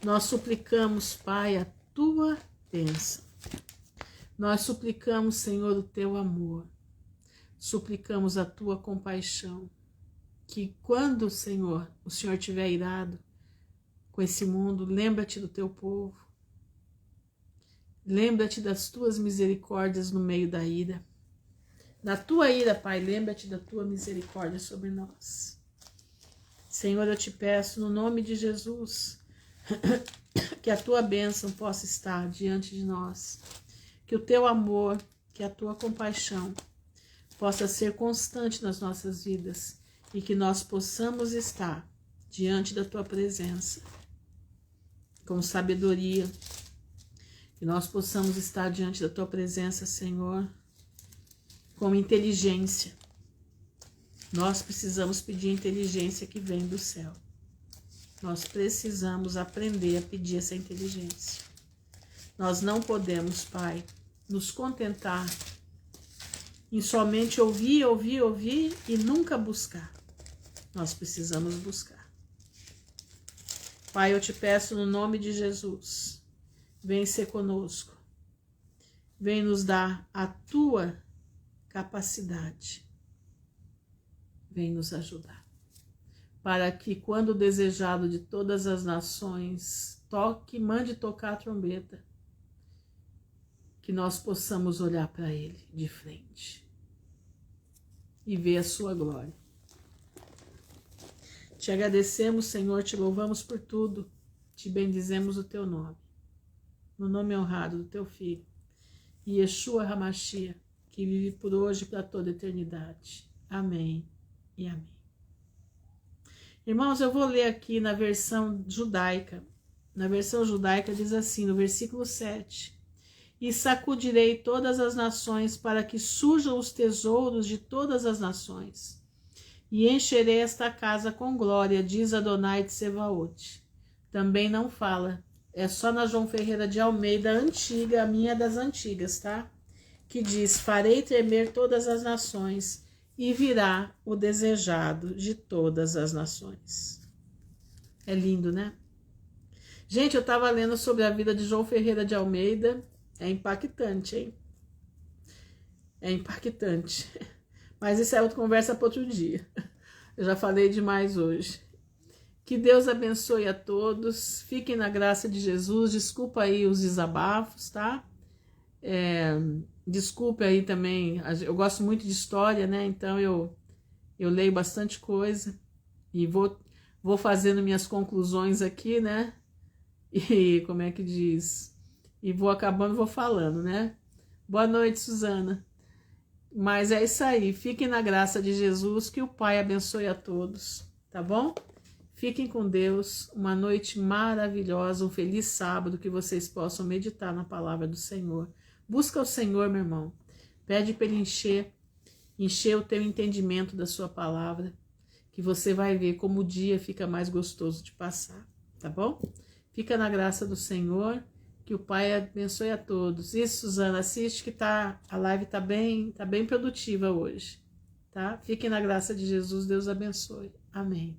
Nós suplicamos, Pai, a tua bênção. Nós suplicamos, Senhor, o teu amor. Suplicamos a tua compaixão. Que quando, Senhor, o Senhor estiver irado com esse mundo, lembra-te do teu povo. Lembra-te das tuas misericórdias no meio da ira. Da tua ira, Pai, lembra-te da tua misericórdia sobre nós. Senhor, eu te peço, no nome de Jesus, que a tua bênção possa estar diante de nós. Que o teu amor, que a tua compaixão possa ser constante nas nossas vidas e que nós possamos estar diante da tua presença com sabedoria. Que nós possamos estar diante da tua presença, Senhor, com inteligência. Nós precisamos pedir a inteligência que vem do céu. Nós precisamos aprender a pedir essa inteligência. Nós não podemos, Pai, nos contentar em somente ouvir e nunca buscar. Nós precisamos buscar. Pai, eu te peço no nome de Jesus, vem ser conosco. Vem nos dar a tua capacidade. Vem nos ajudar. Para que quando o desejado de todas as nações toque, mande tocar a trombeta, que nós possamos olhar para ele de frente e ver a sua glória. Te agradecemos, Senhor, te louvamos por tudo, te bendizemos o teu nome, no nome honrado do teu Filho, Yeshua HaMashiach, que vive por hoje e para toda a eternidade. Amém e amém. Irmãos, eu vou ler aqui na versão judaica. Na versão judaica diz assim, no versículo 7. E sacudirei todas as nações para que surjam os tesouros de todas as nações. E encherei esta casa com glória, diz Adonai de Sebaot. Também não fala. É só na João Ferreira de Almeida, antiga, a minha das antigas, tá? Que diz, farei tremer todas as nações e virá o desejado de todas as nações. É lindo, né? Gente, eu estava lendo sobre a vida de João Ferreira de Almeida. É impactante, hein? É impactante. Mas isso é outra conversa para outro dia. Eu já falei demais hoje. Que Deus abençoe a todos. Fiquem na graça de Jesus. Desculpa aí os desabafos, tá? Desculpe aí também. Eu gosto muito de história, né? Então eu leio bastante coisa. E vou fazendo minhas conclusões aqui, né? E como é que diz? E vou acabando, vou falando, né? Boa noite, Suzana. Mas é isso aí. Fiquem na graça de Jesus, que o Pai abençoe a todos, tá bom? Fiquem com Deus. Uma noite maravilhosa, um feliz sábado, que vocês possam meditar na palavra do Senhor. Busca o Senhor, meu irmão. Pede para ele encher o teu entendimento da sua palavra, que você vai ver como o dia fica mais gostoso de passar, tá bom? Fica na graça do Senhor. Que o Pai abençoe a todos. Isso, Suzana, assiste que a live tá bem produtiva hoje, tá? Fiquem na graça de Jesus, Deus abençoe. Amém.